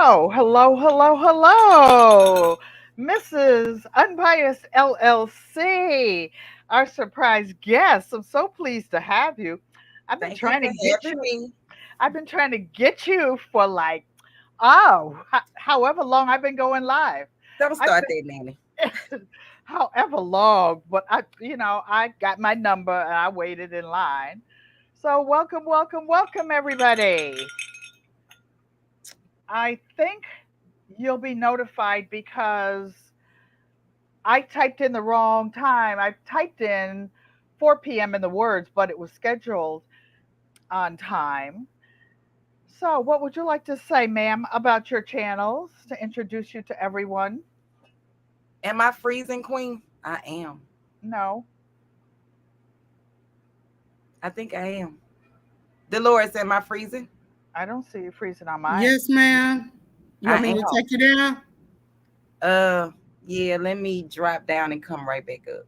Hello, Mrs. Unbiased LLC, our surprise guest. I'm so pleased to have you. I've been Thank you trying for to get having you. me. I've been trying to get you for like, however long I've been going live. Don't I've start that, Nanny. been, however long, but I got my number and I waited in line. So welcome, everybody. I think you'll be notified because I typed in the wrong time. I typed in 4 p.m. in the words, but it was scheduled on time. So, what would you like to say, ma'am, about your channels to introduce you to everyone? Am I freezing, Queen? I am. No, I think I am. Dolores, am I freezing? I don't see you freezing on mine. Yes, ma'am. You I want me to am. Oh, take you down? Yeah, let me drop down and come right back up.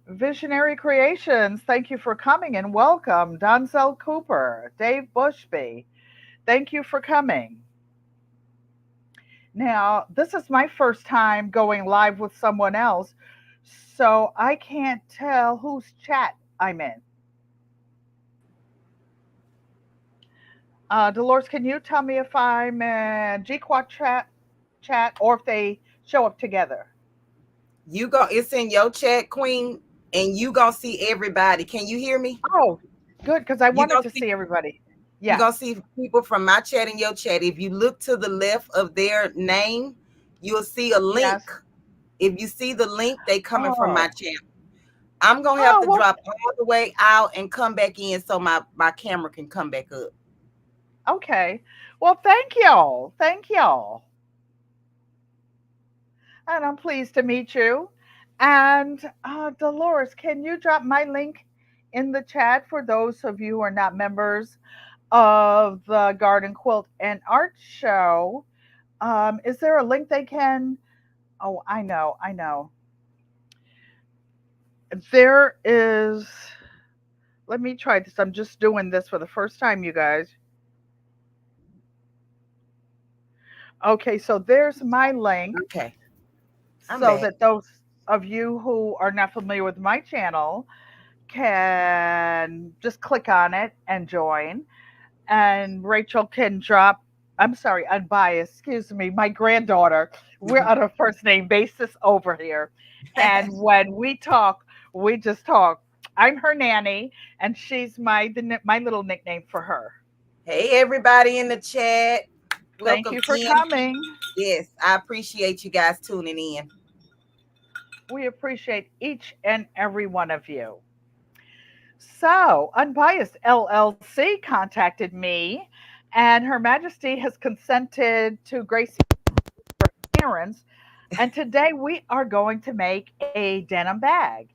Visionary Creations, thank you for coming and welcome. Donzel Cooper, Dave Bushby, thank you for coming. Now, this is my first time going live with someone else, so I can't tell whose chat I'm in. Dolores, can you tell me if I'm in GQuAT chat or if they show up together? It's in your chat, Queen, and you gonna see everybody. Can you hear me? Oh, good, because I You wanted gonna to see see everybody. you Yes, gonna see people from my chat and your chat. If you look to the left of their name, you'll see a link. yes. If you see the link, they coming from my Oh, channel. I'm gonna have oh, to well, drop all the way out and come back in so my camera can come back up. okay. Well, thank y'all. Thank y'all. And I'm pleased to meet you. And Dolores, can you drop my link in the chat for those of you who are not members of the Garden Quilt and Art Show? Is there a link they can? Oh, I know. There is. Let me try this. I'm just doing this for the first time, you guys. Okay, so there's my link Okay, I'm so back. that those of you who are not familiar with my channel can just click on it and join. And Rachel can drop, I'm sorry, unbiased, excuse me, my granddaughter. We're on a first name basis over here. And when we talk, we just talk. I'm her nanny, and she's my little nickname for her. Hey, everybody in the chat. Thank Welcome you for in. coming. Yes, I appreciate you guys tuning in. We appreciate each and every one of you. So, Unbiased LLC contacted me, and Her Majesty has consented to Gracie errands. And today we are going to make a denim bag.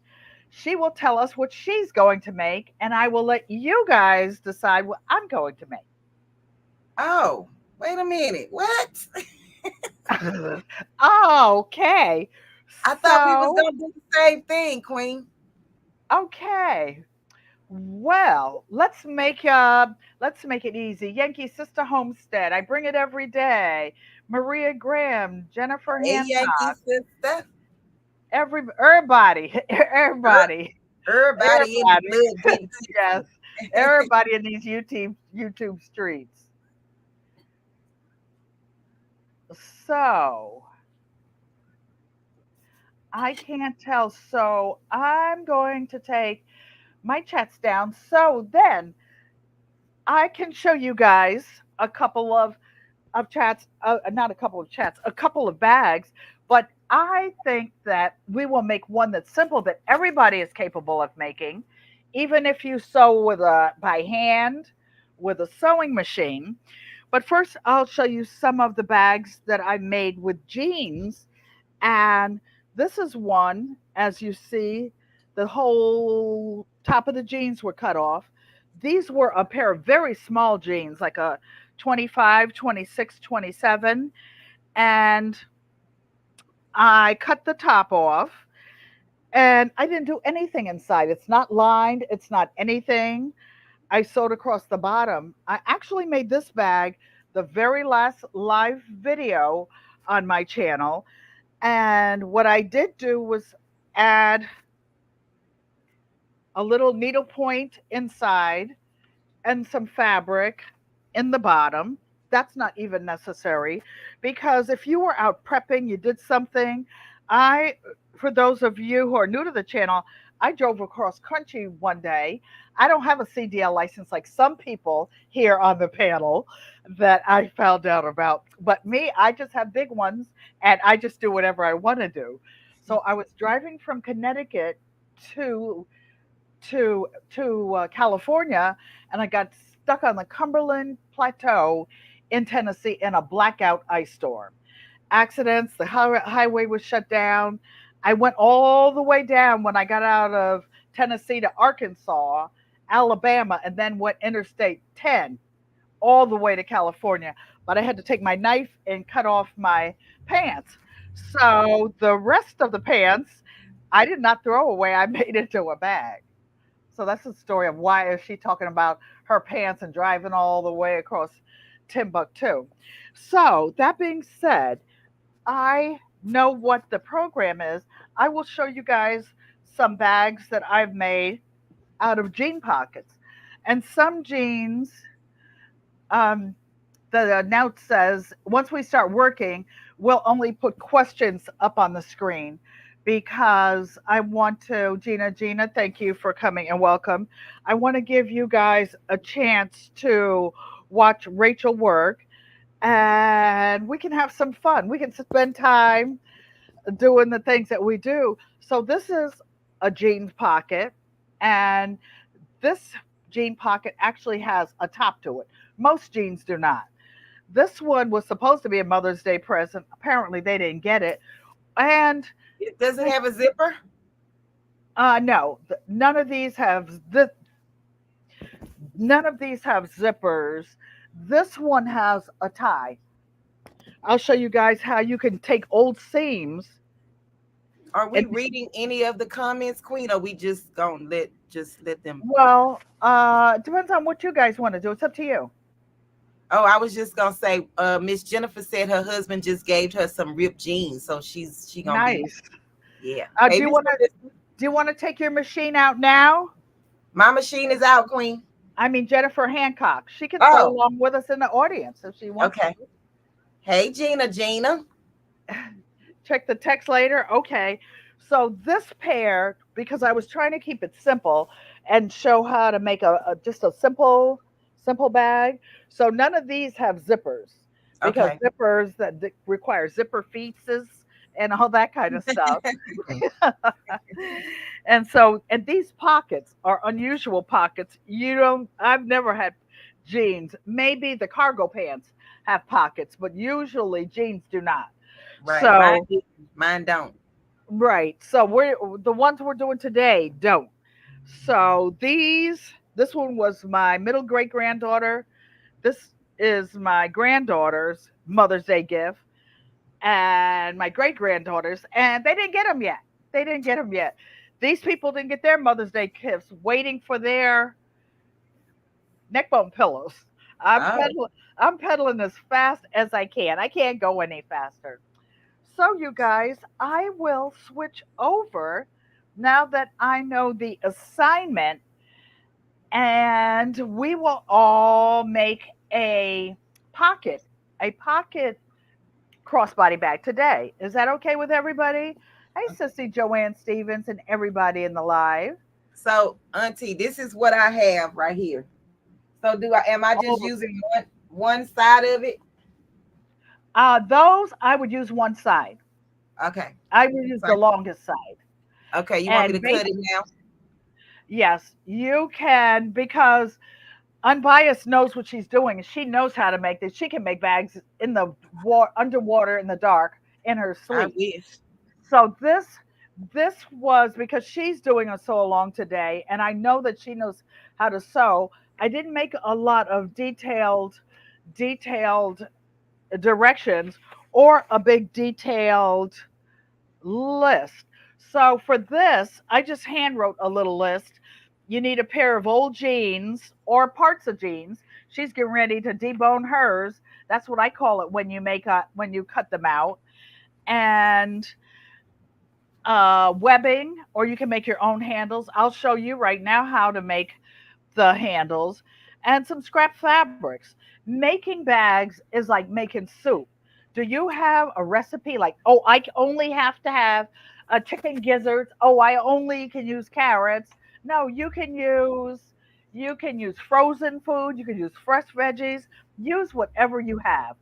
She will tell us what she's going to make, and I will let you guys decide what I'm going to Oh, wait a minute. What? make. Okay. I thought we was So, gonna do the same thing, Queen. okay. Well, let's make it easy. Yankee Sister Homestead. I bring it every day. Maria Graham, Jennifer Hey, Yankee Hancock, sister. everybody, Er- everybody, Everybody in the everybody. blood getting Yes, tipsy. everybody in these YouTube streets. So I can't tell. So I'm going to take my chats down. So then I can show you guys a couple of chats, not a couple of chats, a couple of bags. But I think that we will make one that's simple that everybody is capable of making, even if you sew with a by hand with a sewing machine. But first, I'll show you some of the bags that I made with jeans. And this is one, as you see, the whole top of the jeans were cut off. These were a pair of very small jeans, like a 25, 26, 27. And I cut the top off and I didn't do anything inside. It's not lined, it's not anything. I sewed across the bottom. I actually made this bag the very last live video on my channel. And what I did do was add a little needle point inside and some fabric in the bottom. That's not even necessary because if you were out prepping, you did something. I, for those of you who are new to the channel, I drove across country one day. I don't have a CDL license like some people here on the panel that I found out about. But me, I just have big ones and I just do whatever I want to do. So I was driving from Connecticut to to California, and I got stuck on the Cumberland Plateau in Tennessee in a blackout ice storm. Accidents, the highway was shut down. I went all the way down when I got out of Tennessee to Arkansas, Alabama, and then went Interstate 10 all the way to California. But I had to take my knife and cut off my pants. So the rest of the pants I did not throw away. I made into a bag. So that's the story of why is she talking about her pants and driving all the way across Timbuktu. So that being said, I know what the program is. I will show you guys some bags that I've made out of jean pockets. And some jeans, um, the note says once we start working, we'll only put questions up on the screen because I want to, Gina, thank you for coming and welcome. I want to give you guys a chance to watch Rachel work and we can have some fun. We can spend time doing the things that we do. So this is a jeans pocket and this jean pocket actually has a top to it. Most jeans do not. This one was supposed to be a Mother's Day present. Apparently, they didn't get it. And Does it have a zipper? no, none of these have none of these have zippers. This one has a tie. I'll show you guys how you can take old seams Are we and reading any of the comments, Queen? Or we just gonna let them? well, depends on what you guys want to do. It's up to you. Oh, I was just gonna say, Miss Jennifer said her husband just gave her some ripped jeans, so she gonna be Nice. yeah. Do Hey, you Miss want to Melissa, do you want to take your machine out now? my machine is out, Queen. I mean Jennifer Hancock. She can sew Oh, along with us in the audience if she wants okay. Hey, Gina. to. Check the text later. Okay. So this pair, because I was trying to keep it simple and show how to make a just a simple bag. So none of these have zippers because Okay. zippers that require zipper feetses and all that kind of stuff. And so and these pockets are unusual pockets. You don't I've never had jeans. Maybe the cargo pants have pockets, but usually jeans do not. Right. Mine So didn't. Mine don't. right. So we're the ones we're doing today don't. So this one was my middle great granddaughter. This is my granddaughter's Mother's Day gift and my great granddaughter's, and they didn't get them yet. They didn't get them yet. These people didn't get their Mother's Day gifts, waiting for their neck bone pillows. I'm Oh, pedaling. I'm pedaling as fast as I can. I can't go any faster. So, you guys, I will switch over now that I know the assignment, and we will all make a pocket, a pocket crossbody bag today. Is that okay with everybody? Hey, Sissy Joanne Stevens and everybody in the live. so Auntie, this is what I have right here. So am I just Oh, using one side of it? those I would use one side. Okay. I would use the longest side. Okay, you want me And to cut it now? yes, you can because Unbiased knows what she's doing. She knows how to make this. She can make bags in the underwater in the dark in her I sleep. wish. So this was because she's doing a sew along today, and I know that she knows how to sew. I didn't make a lot of detailed directions or a big detailed list. So for this, I just hand wrote a little list. You need a pair of old jeans or parts of jeans. She's getting ready to debone hers. That's what I call it when you when you cut them out. And webbing, or you can make your own handles. I'll show you right now how to make the handles, and some scrap fabrics. Making bags is like making soup. Do you have a recipe like, oh, only have to have a chicken gizzards? Oh, I only can use carrots. No, you can use frozen food, you can use fresh veggies, use whatever you have.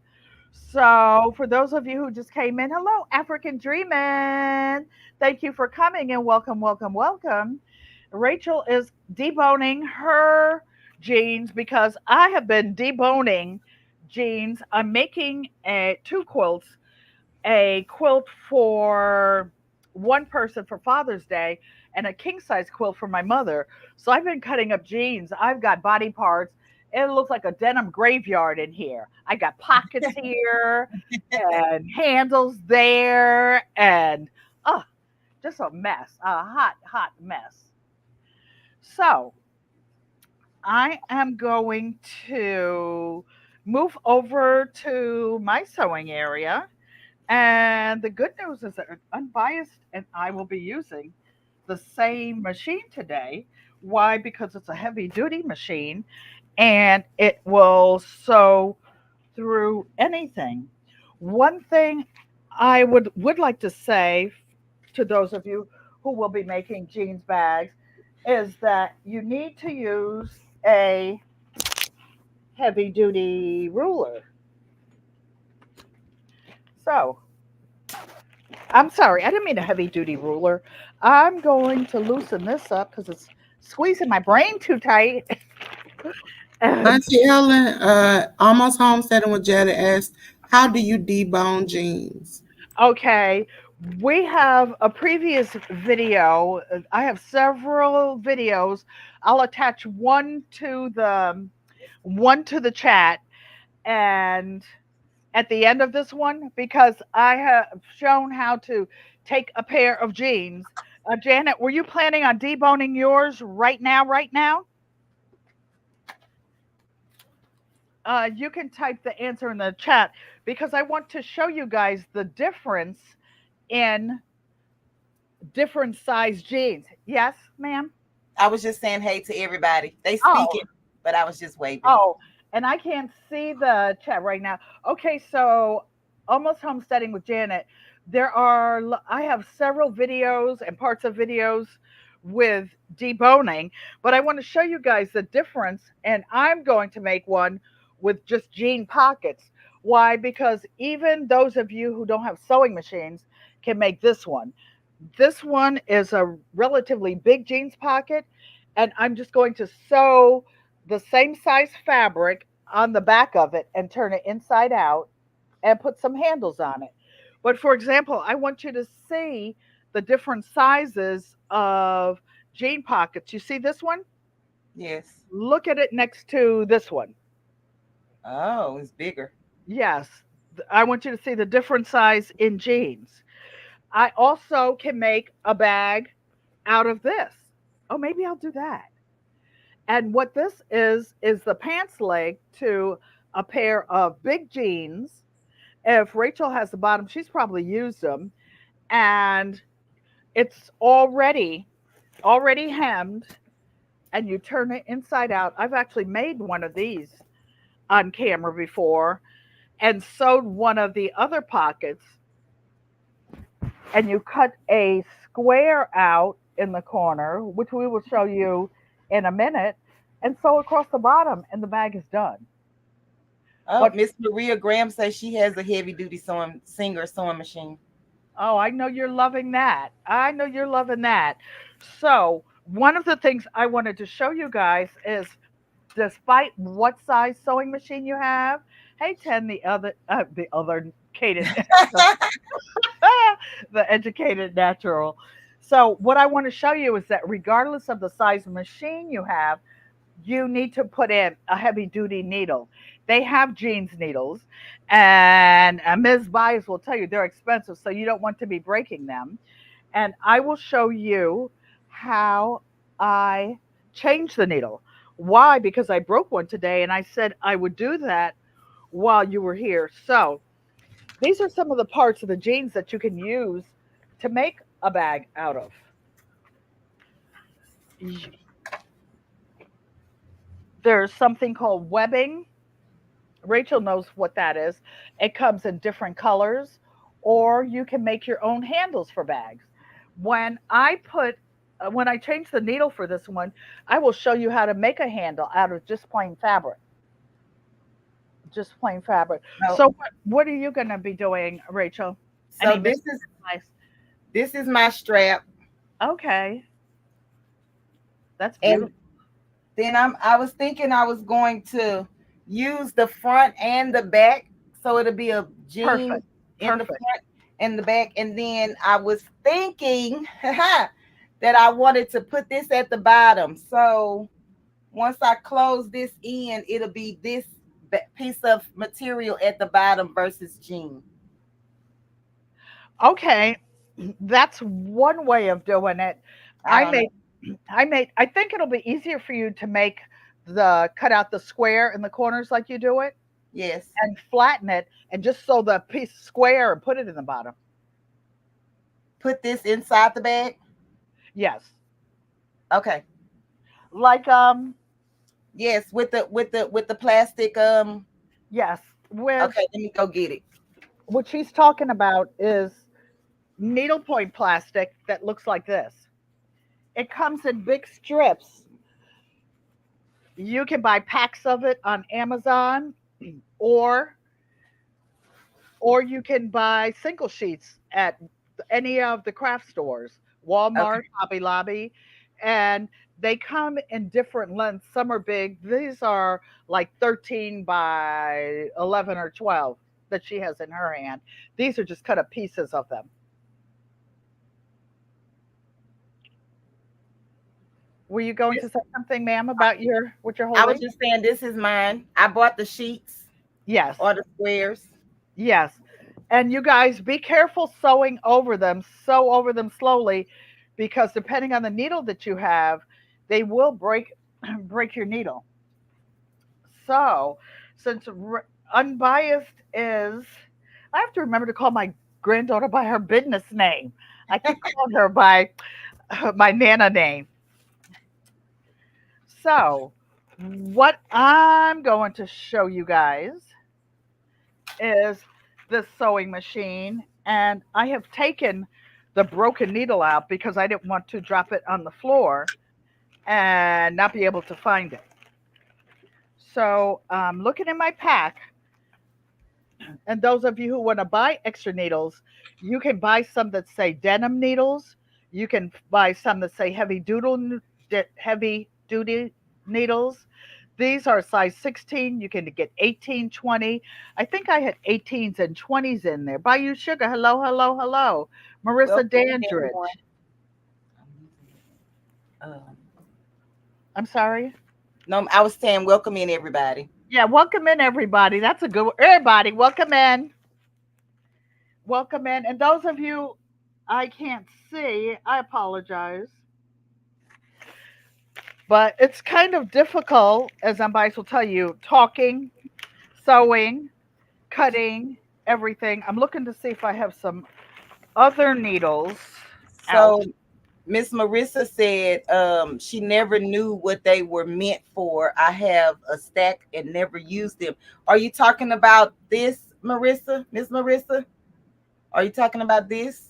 So, for those of you who just came in, hello, African Dreamin'. Thank you for coming and welcome, welcome, welcome. Rachel is deboning her jeans because I have been deboning jeans. I'm making two quilts, a quilt for one person for Father's Day and a king size quilt for my mother. So I've been cutting up jeans. I've got body parts. It looks like a denim graveyard in here. I got pockets here and handles there, and oh, just a mess, a hot, hot mess. So I am going to move over to my sewing area. And the good news is that it's unbiased, and I will be using the same machine today. Why? Because it's a heavy duty machine and it will sew through anything. One thing I would like to say to those of you who will be making jeans bags is that you need to use a heavy duty ruler. So, I'm sorry, I didn't mean a heavy duty ruler. I'm going to loosen this up because it's squeezing my brain too tight. And Auntie Ellen, almost homesteading with Jetta asked, how do you debone jeans? okay, we have a previous video. I have several videos. I'll attach one to the chat, and at the end of this one, because I have shown how to take a pair of jeans. Janet, were you planning on deboning yours right now? Right now? You can type the answer in the chat because I want to show you guys the difference in different size jeans. Yes, ma'am? I was just saying hey to everybody. They Oh, speaking, but I was just waving. oh, and I can't see the chat right now. Okay, so almost homesteading with Janet. I have several videos and parts of videos with deboning, but I want to show you guys the difference, and I'm going to make one with just jean pockets. Why? Because even those of you who don't have sewing machines can make this one. This one is a relatively big jeans pocket, and I'm just going to sew the same size fabric on the back of it and turn it inside out and put some handles on it. But for example, I want you to see the different sizes of jean pockets. You see this one? Yes. Look at it next to this one. Oh, it's bigger. Yes, I want you to see the different size in jeans. I also can make a bag out of this. Oh, maybe I'll do that. And what this is the pants leg to a pair of big jeans. If Rachel has the bottom, she's probably used them, and it's already hemmed, and you turn it inside out. I've actually made one of these on camera before and sewed one of the other pockets, and you cut a square out in the corner, which we will show you in a minute, and sew across the bottom, and the bag is done. Oh, But Miss Maria Graham says she has a heavy duty sewing machine. oh, I know you're loving that. I know you're loving that. So, one of the things I wanted to show you guys is despite what size sewing machine you have, hey, Ten, the other Kaden, the educated natural. So, what I want to show you is that regardless of the size machine you have, you need to put in a heavy duty needle. They have jeans needles, and Ms. Bias will tell you they're expensive, so you don't want to be breaking them. And I will show you how I change the needle. Why? Because I broke one today, and I said I would do that while you were here. So these are some of the parts of the jeans that you can use to make a bag out of. There's something called webbing. Rachel knows what that is. It comes in different colors, or you can make your own handles for bags. When I put when I change the needle for this one, I will show you how to make a handle out of just plain fabric. Just plain fabric. No. So what are you going to be doing, Rachel? I So mean, this Miss is Nice. my strap, Okay, that's and beautiful. then I was thinking I was going to use the front and the back, so it'll be a jean Perfect. in the Perfect. front and the back. And then I was thinking that I wanted to put this at the bottom. So once I close this in, it'll be this piece of material at the bottom versus jean. Okay, that's one way of doing it. I I don't know. made I think it'll be easier for you to make the cut out the square in the corners like you do it Yes. and flatten it and just sew the piece square and put it in the bottom. Put this inside the bag. Yes. Okay. Like Yes, with the plastic. yes, with Okay, let me go get it. what she's talking about is needlepoint plastic that looks like this. It comes in big strips. You can buy packs of it on Amazon or you can buy single sheets at any of the craft stores, Okay. Walmart, Hobby Lobby, and they come in different lengths. Some are big. These are like 13 by 11 or 12 that she has in her hand. These are just cut up pieces of them. Were you going to say something, ma'am, about your what you're I was holding? just saying this is mine. I bought the sheets Yes. or the squares. Yes. And you guys be careful sewing over them. Sew over them slowly because depending on the needle that you have, they will break break your needle. So, since unbiased is I have to remember to call my granddaughter by her business name. I keep calling her by my Nana name. So, what I'm going to show you guys is this sewing machine, and I have taken the broken needle out because I didn't want to drop it on the floor and not be able to find it. So, looking in my pack, and those of you who want to buy extra needles, you can buy some that say denim needles. You can buy some that say heavy duty needles. These are size 16. You can get 18, 20. I think I had 18s and 20s in there. Bayou Sugar, hello, hello, hello. Marissa Welcome in, everyone. Dandridge. Um, I'm sorry. no, I was saying welcome in, everybody. Yeah, welcome in, everybody. That's a good one. Everybody, welcome in. Welcome in. And those of you I can't see, I apologize. But it's kind of difficult, as Ambais will tell you, talking, sewing, cutting, everything. I'm looking to see if I have some other needles out. So Miss Marissa said she never knew what they were meant for. I have a stack and never used them. Are you talking about this, Marissa? Miss Marissa? Are you talking about this?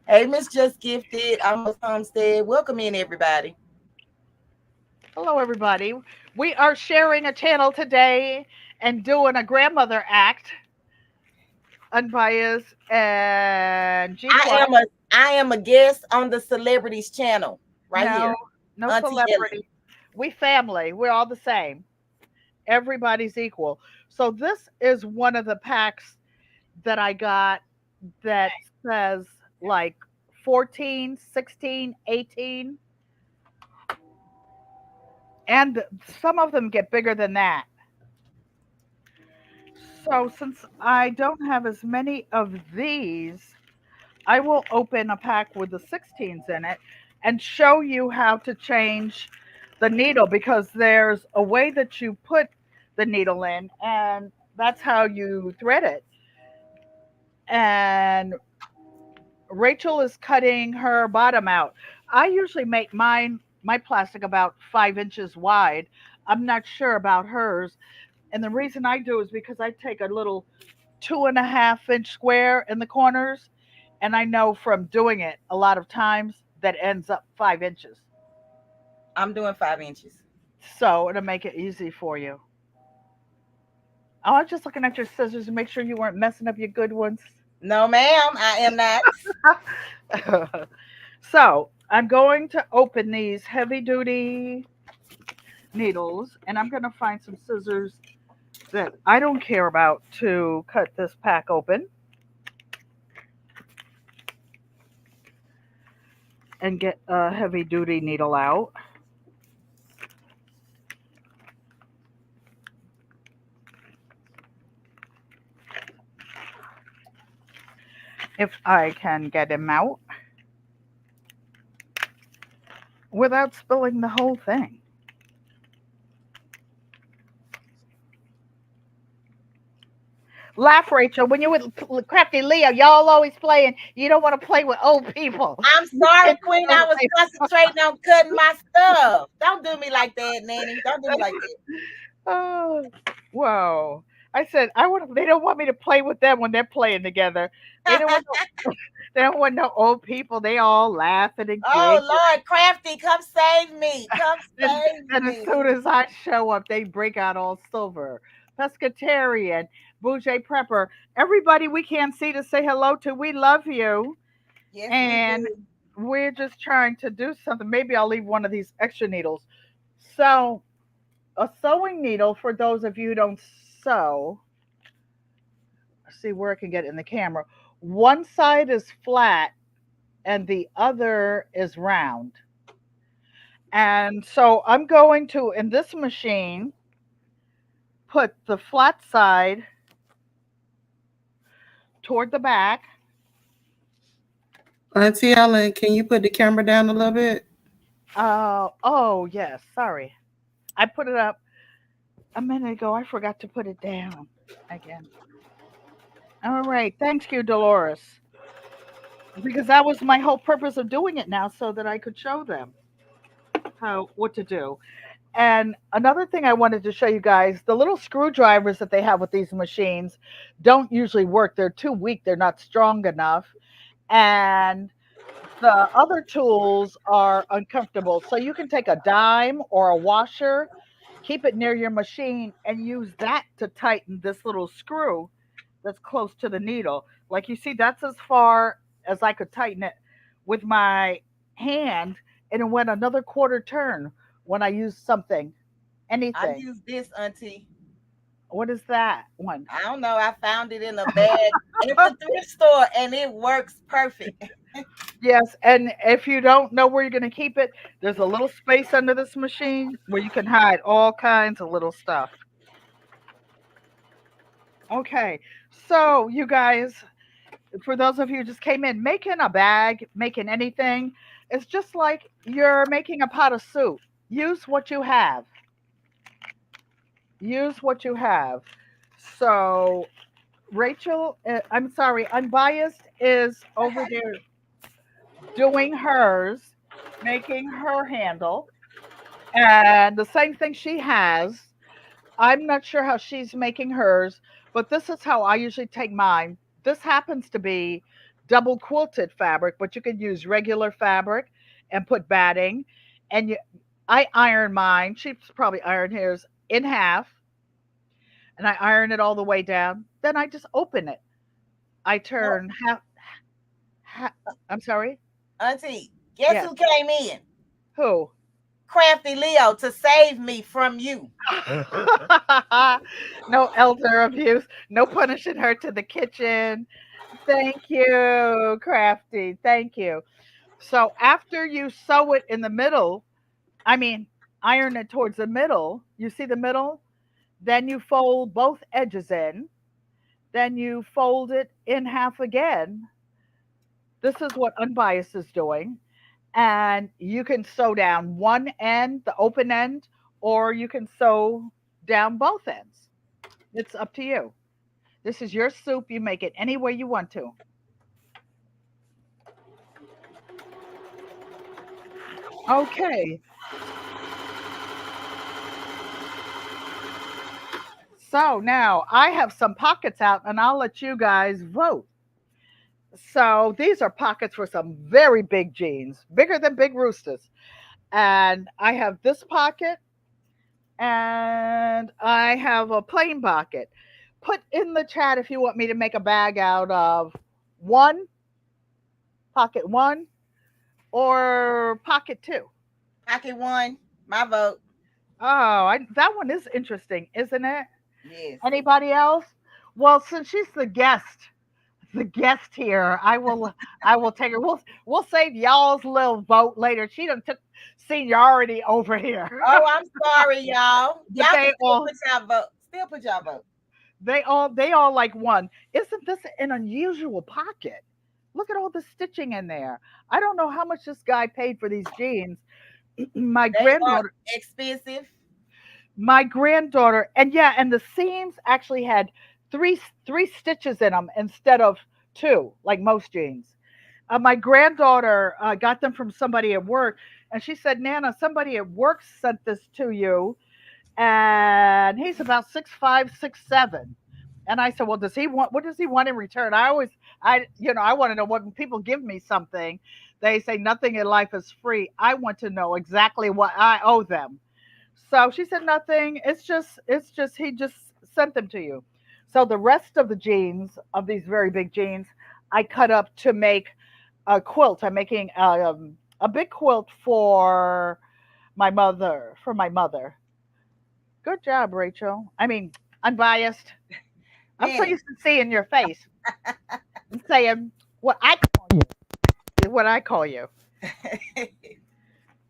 Hey, Miss Just Gifted, Almost Homestead. Welcome in, everybody. Hello, everybody. We are sharing a channel today and doing a grandmother act, unbiased and I GQUAT. am a I am a guest on the celebrities channel right No, here. no Auntie Ellen. celebrity. We family. We're all the same. Everybody's equal. So this is one of the packs that I got that says like 14, 16, 18, and some of them get bigger than that. So since I don't have as many of these, I will open a pack with the 16s in it and show you how to change the needle because there's a way that you put the needle in, and that's how you thread it. And Rachel is cutting her bottom out. I usually make my plastic about 5 inches wide. I'm not sure about hers. And the reason I do is because I take a little 2.5 inch square in the corners, and I know from doing it a lot of times that ends up 5 inches. I'm doing 5 inches. So it'll make it easy for you. Oh, I was just looking at your scissors to make sure you weren't messing up your good ones. No, ma'am, I am not. So I'm going to open these heavy duty needles, and I'm going to find some scissors that I don't care about to cut this pack open and get a heavy duty needle out. If I can get him out without spilling the whole thing. Laugh, Rachel. When you with Crafty Leo, y'all always playing. You don't want to play with old people. I'm You sorry, kids Queen. don't I was play. concentrating on cutting my stuff. Don't do me like that, Nanny. Don't do me like that. Oh, whoa. I said I want. They don't want me to play with them when they're playing together. They don't want. No, they don't want no old people. They all laughing and Oh giggling. Lord, Crafty, come save me. Come And save then as me. soon as I show up, they break out all silver. Pescatarian, Bougie Prepper, everybody we can't see to say hello to. We love you, Yes, we and do. we're just trying to do something. Maybe I'll leave one of these extra needles. So a sewing needle, for those of you who don't sew, see where I can get it in the camera. One side is flat and the other is round. And so I'm going to, in this machine, put the flat side toward the back. Auntie Ellen, can you put the camera down a little bit? Oh, yes, sorry. I put it up a minute ago. I forgot to put it down again. All right. Thank you, Dolores. Because that was my whole purpose of doing it now, so that I could show them how what to do. And another thing I wanted to show you guys, the little screwdrivers that they have with these machines don't usually work. They're too weak. They're not strong enough. And the other tools are uncomfortable. So you can take a dime or a washer, keep it near your machine, and use that to tighten this little screw that's close to the needle. Like you see, that's as far as I could tighten it with my hand, and it went another quarter turn when I used something, I anything. use this, Auntie. What is that one? I don't know. I found it in a bag at the thrift store and it works perfect. Yes, and if you don't know where you're going to keep it, there's a little space under this machine where you can hide all kinds of little stuff. Okay, so you guys, for those of you who just came in, making a bag, making anything, it's just like you're making a pot of soup. Use what you have. Use what you have. So, Rachel, I'm sorry, Unbiased is over there doing hers, making her handle. And the same thing she has. I'm not sure how she's making hers, but this is how I usually take mine. This happens to be double quilted fabric, but you can use regular fabric and put batting. And I iron mine. She's probably ironed hers in half, and I iron it all the way down. Then I just open it. I No, turn half. I'm sorry. Auntie, guess Yes. who came in? Who? Crafty Leo to save me from you. No elder abuse. No punishing her to the kitchen. Thank you, Crafty. Thank you. So after you sew it in the middle, I mean, iron it towards the middle, you see the middle? Then you fold both edges in. Then you fold it in half again. This is what Unbiased is doing. And you can sew down one end, the open end, or you can sew down both ends. It's up to you. This is your soup. You make it any way you want to. Okay. So now I have some pockets out and I'll let you guys vote. So these are pockets for some very big jeans, bigger than big roosters. And I have this pocket and I have a plain pocket. Put in the chat if you want me to make a bag out of one, pocket one, or pocket two. Pocket one, my vote. Oh, that one is interesting, isn't it? Yes. Anybody else? Well, since she's the guest here, I will take her. We'll save y'all's little vote later. She done took seniority over here. Oh, I'm sorry, y'all. But Y'all can still put y'all vote. Still put y'all vote. they all like one. Isn't this an unusual pocket? Look at all the stitching in there. I don't know how much this guy paid for these jeans. my They are granddaughter expensive. my granddaughter, and yeah, and the seams actually had three stitches in them instead of two, like most jeans. My granddaughter got them from somebody at work, and she said, "Nana, somebody at work sent this to you, and he's about 6'5", 6'7". And I said, "Well, does he want? What does he want in return?" I want to know what when people give me something. They say nothing in life is free. I want to know exactly what I owe them. So she said nothing. It's just he just sent them to you. So the rest of the jeans of these very big jeans, I cut up to make a quilt. I'm making a big quilt for my mother. For my mother. Good job, Rachel. I mean, unbiased. I'm so Man, used to seeing your face and saying what I call you. What I call you.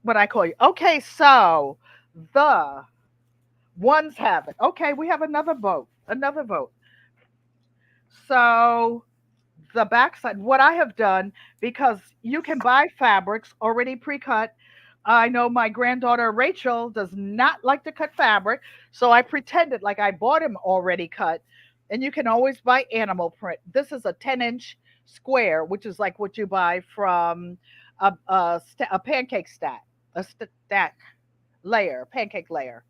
What I call you. Okay, so the ones have it. Okay, we have another vote. Another vote. So the backside, what I have done, because you can buy fabrics already pre-cut. I know my granddaughter Rachel does not like to cut fabric, so I pretended like I bought him already cut. And you can always buy animal print. This is a 10-inch square, which is like what you buy from a pancake stack, a stack layer, pancake layer.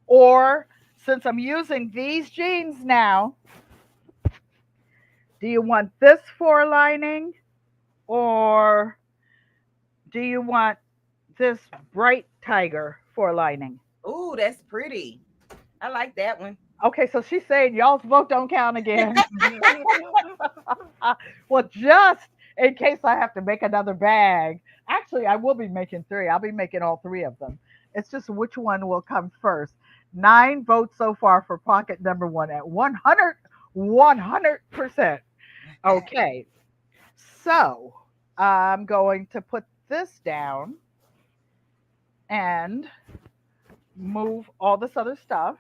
Or since I'm using these jeans now, do you want this for lining or do you want this bright tiger for lining? ooh, that's pretty. I like that one. Okay, so she's saying y'all's vote don't count again. Well, just in case I have to make another bag. Actually, I will be making three. I'll be making all three of them. It's just which one will come first. 9 votes so far for pocket number one at 100%. Okay, so I'm going to put this down and move all this other stuff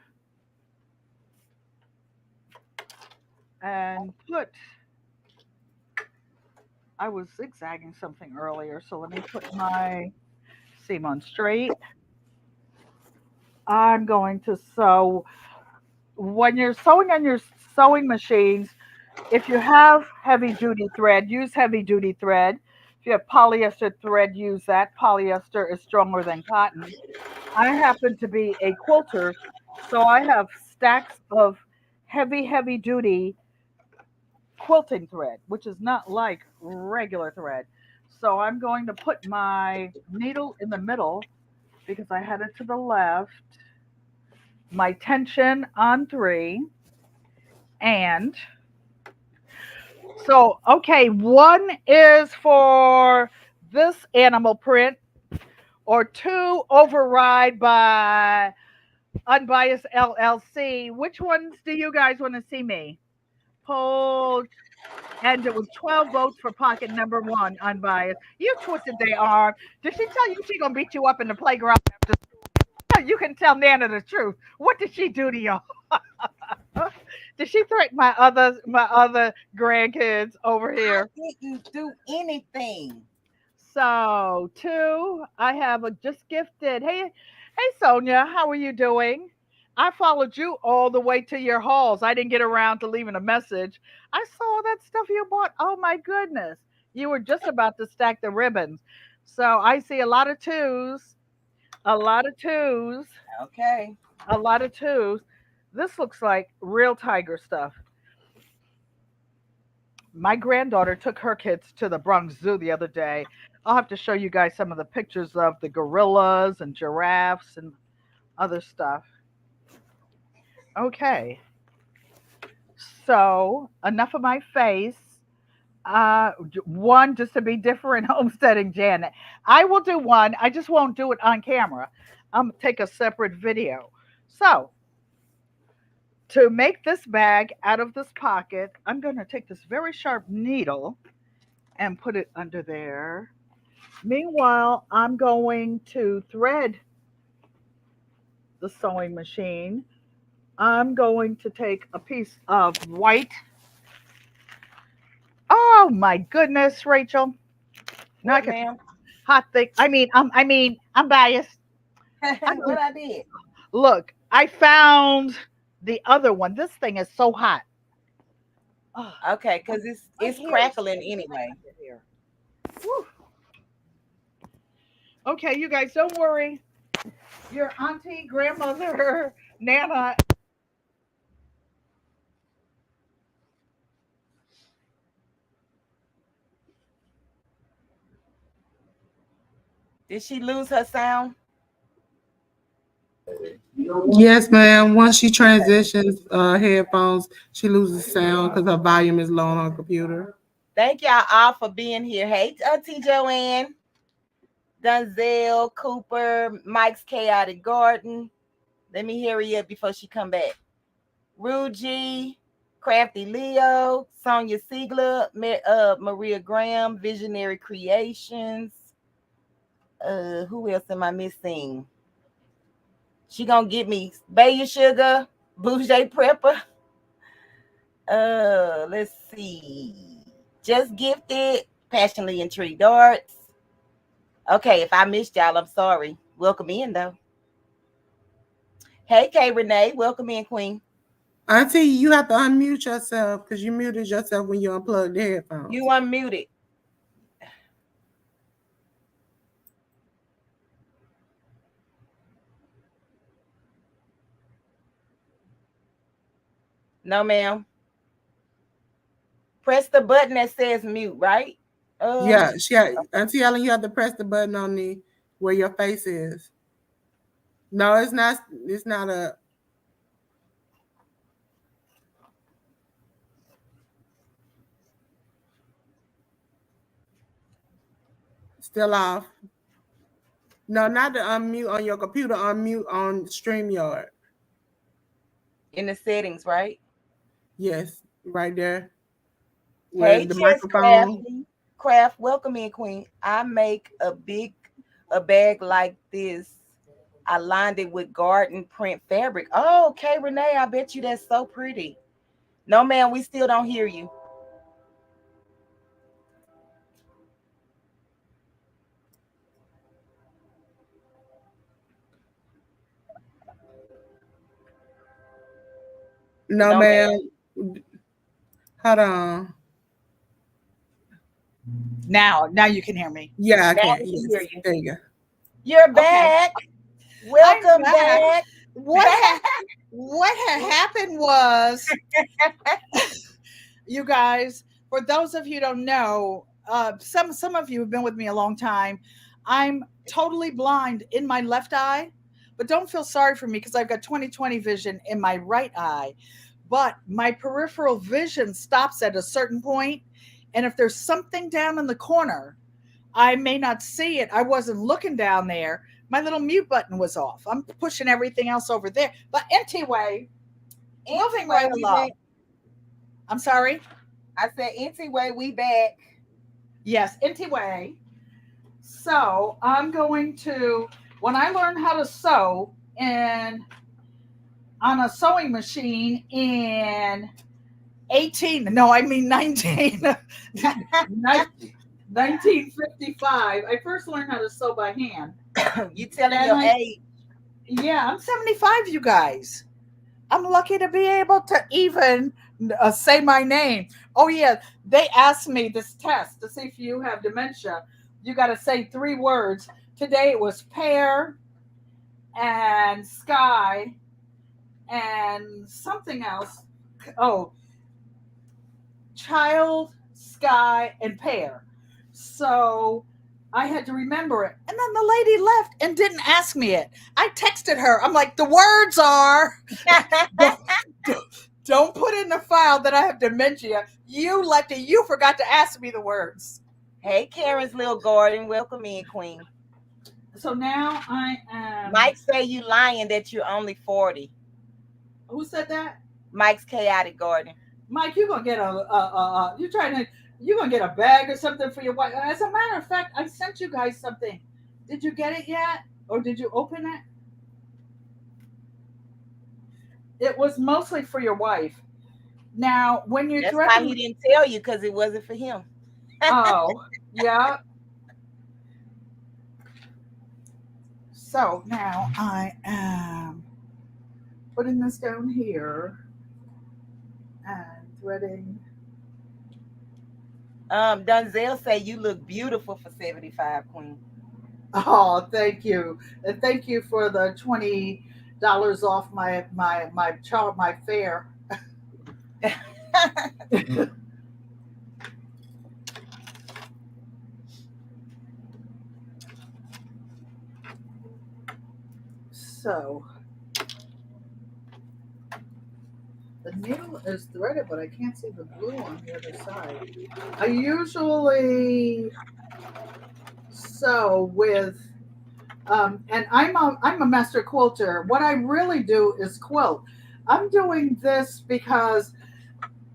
and put, I was zigzagging something earlier, so let me put my seam on straight. I'm going to sew. When you're sewing on your sewing machines, if you have heavy duty thread, use heavy duty thread. If you have polyester thread, use that. Polyester is stronger than cotton. I happen to be a quilter, so I have stacks of heavy duty quilting thread, which is not like regular thread. So I'm going to put my needle in the middle because I had it to the left, my tension on 3, and so, okay, one is for this animal print, or two override by Unbiased LLC. Which ones do you guys want to see me? Poll, and it was 12 votes for pocket number one, Unbiased. You twisted their arm. Did she tell you she gonna beat you up in the playground after school? You can tell Nana the truth. What did she do to you? Did she threaten my other grandkids over I here? didn't do anything. So two, I have a just gifted. Hey, Sonia, how are you doing? I followed you all the way to your halls. I didn't get around to leaving a message. I saw that stuff you bought. Oh my goodness. You were just about to stack the ribbons. So I see a lot of twos, a lot of twos, Okay. a lot of twos. This looks like real tiger stuff. My granddaughter took her kids to the Bronx Zoo the other day. I'll have to show you guys some of the pictures of the gorillas and giraffes and other stuff. Okay, so enough of my face. One just to be different, homesteading Janet. I will do one. I just won't do it on camera. I'm gonna take a separate video. So to make this bag out of this pocket, I'm going to take this very sharp needle and put it under there. Meanwhile, I'm going to thread the sewing machine. I'm going to take a piece of white. Oh my goodness, Rachel. Now I What, can ma'am? hot thing. I'm biased. I, What I did? look, I found the other one. This thing is so hot. Oh, Okay, my, because it's my it's hair is crackling stinging anyway. under here. Whew. Okay, you guys, don't worry. Your auntie, grandmother, Nana. Did she lose her sound? Yes, ma'am. Once she transitions headphones, she loses sound because her volume is low on her computer. Thank y'all all for being here. Hey, Auntie Joanne, Dunzel, Cooper, Mike's Chaotic Garden. Let me hurry up before she come back. Ruji, Crafty Leo, Sonia Siegler, Maria Graham, Visionary Creations. Who else am I missing? She gonna get me Bay Sugar, Bougie Prepper. Let's see. Just Gifted, Passionately Intrigued Arts. Okay, if I missed y'all, I'm sorry. Welcome in though. Hey, Kay Renee, welcome in, Queen. Auntie, you have to unmute yourself because you muted yourself when you unplugged the headphones. You unmuted. No, ma'am. Press the button that says mute, right? Yeah, Auntie Ellen, you have to press the button on the where your face is. No, it's not. It's not a. Still off. No, not the unmute on your computer. Unmute on StreamYard. in the settings, right? Yes, right there. Where Hey, the Chess microphone. Craft, welcome in, Queen. I make a bag like this. I lined it with garden print fabric. Oh, okay, Renee, I bet you that's so pretty. No, ma'am, we still don't hear you. No, No, ma'am. ma'am. Hold on. Now you can hear me. Yeah, I Now can. we can hear Yes, you. there you go. You're Okay, back. I'm Welcome back. back. What had happened was, you guys, for those of you who don't know, some of you have been with me a long time. I'm totally blind in my left eye, but don't feel sorry for me because I've got 20/20 vision in my right eye. But my peripheral vision stops at a certain point, and if there's something down in the corner, I may not see it. I wasn't looking down there. My little mute button was off. I'm pushing everything else over there. But anyway, moving Anyway, right we back. along. I'm sorry. I said, anyway, we back. Yes, anyway. So I'm going to, when I learn how to sew in on a sewing machine in 18, no, I mean 19, 1955, I first learned how to sew by hand. You telling And your I, age. Yeah, I'm 75, you guys. I'm lucky to be able to even say my name. Oh, yeah. They asked me this test to see if you have dementia. You got to say 3 words. Today it was pear and sky and something else. Oh, child, sky, and pear. So I had to remember it. And then the lady left and didn't ask me it. I texted her. I'm like, the words are don't, don't put in the file that I have dementia. You lucky you forgot to ask me the words. Hey, Karen's little garden. Welcome in, Queen. So now I am. Mike say you lying that you're only 40. Who said that? Mike's chaotic garden. Mike, you're gonna get you trying to you're gonna get a bag or something for your wife. As a matter of fact, I sent you guys something. Did you get it yet? Or did you open it? It was mostly for your wife. Now, when you That's why he threaten, didn't tell you, because it wasn't for him. oh, yeah. So now I am putting this down here and threading. Dunzel say you look beautiful for 75, Queen. Oh, thank you, and thank you for the $20 off my fare. So the needle is threaded, but I can't see the glue on the other side. I usually sew with, and I'm a master quilter. What I really do is quilt. I'm doing this because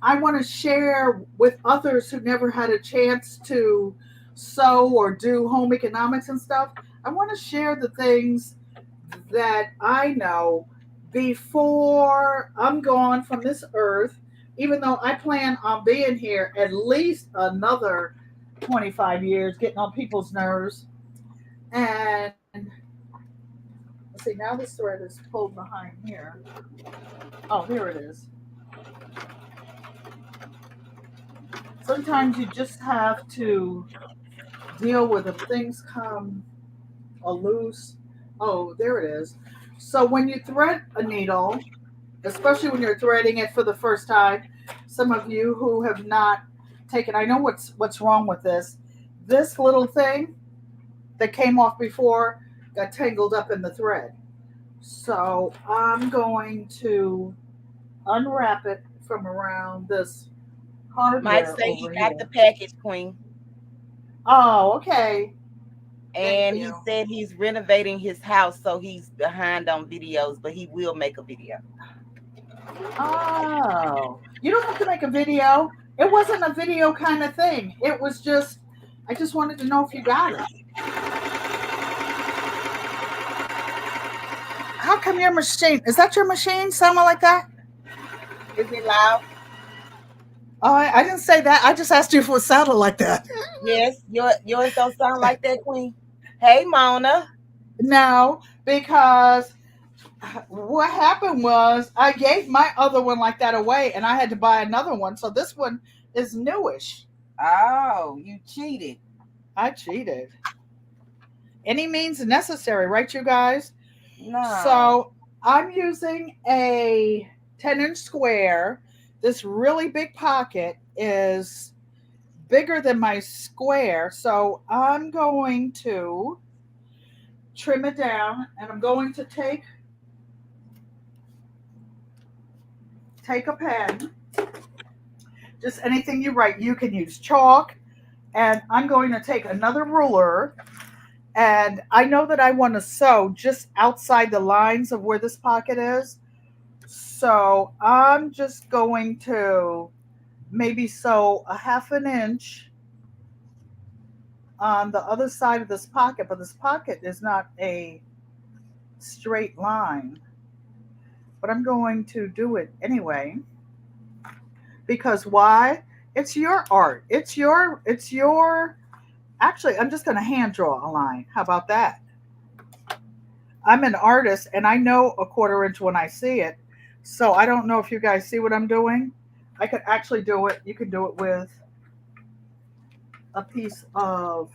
I want to share with others who never had a chance to sew or do home economics and stuff. I want to share the things that I know before I'm gone from this earth, even though I plan on being here at least another 25 years, getting on people's nerves. And let's see, now this thread is pulled behind here. Oh, here it is. Sometimes you just have to deal with if things come loose. Oh, there it is. So when you thread a needle, especially when you're threading it for the first time, some of you who have not taken, I know what's wrong with this. This little thing that came off before got tangled up in the thread. So I'm going to unwrap it from around this Mike hardware say he over got the here. package, Queen. Oh, okay. Thank And he you. said he's renovating his house, so he's behind on videos, but he will make a video. Oh, you don't have to make a video. It wasn't a video kind of thing. It was just, I just wanted to know if you got it. How come your machine, is that your machine sounding like that? Is it loud? Oh, I didn't say that. I just asked you if it sounded like that. Yes, yours don't sound like that, Queen. Hey, Mona. No, because what happened was I gave my other one like that away and I had to buy another one. So this one is newish. Oh, you cheated. I cheated. Any means necessary, right, you guys? No. So I'm using a 10-inch square. This really big pocket is bigger than my square. So I'm going to trim it down and I'm going to take a pen, just anything you write. You can use chalk, and I'm going to take another ruler. And I know that I want to sew just outside the lines of where this pocket is. So I'm just going to maybe sew a 1/2 inch on the other side of this pocket, but this pocket is not a straight line. But I'm going to do it anyway. Because why? It's your art. It's your actually I'm just gonna hand draw a line. How about that? I'm an artist and I know a 1/4 inch when I see it. So I don't know if you guys see what I'm doing. I could actually do it. You can do it with a piece of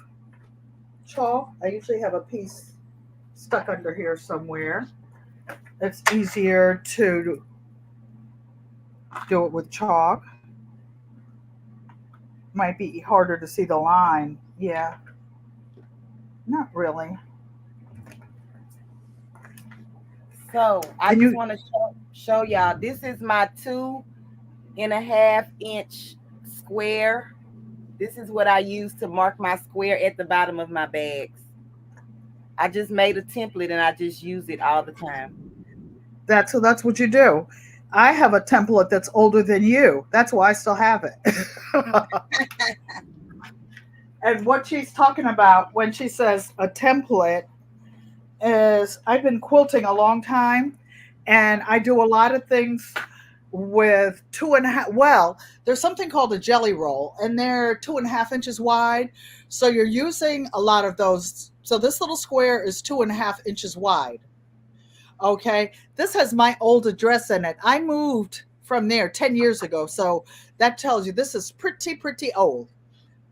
chalk. I usually have a piece stuck under here somewhere. It's easier to do it with chalk. Might be harder to see the line. Yeah, not really. So I And just you, want to show y'all. This is my 2.5 inch square. This is what I use to mark my square at the bottom of my bags. I just made a template and I just use it all the time. that's what you do. I have a template that's older than you. That's why I still have it. And what she's talking about when she says a template is I've been quilting a long time and I do a lot of things with 2.5. Well, there's something called a jelly roll and they're 2.5 inches wide. So you're using a lot of those. So this little square is 2.5 inches wide. Okay. This has my old address in it. I moved from there 10 years ago. So that tells you this is pretty old.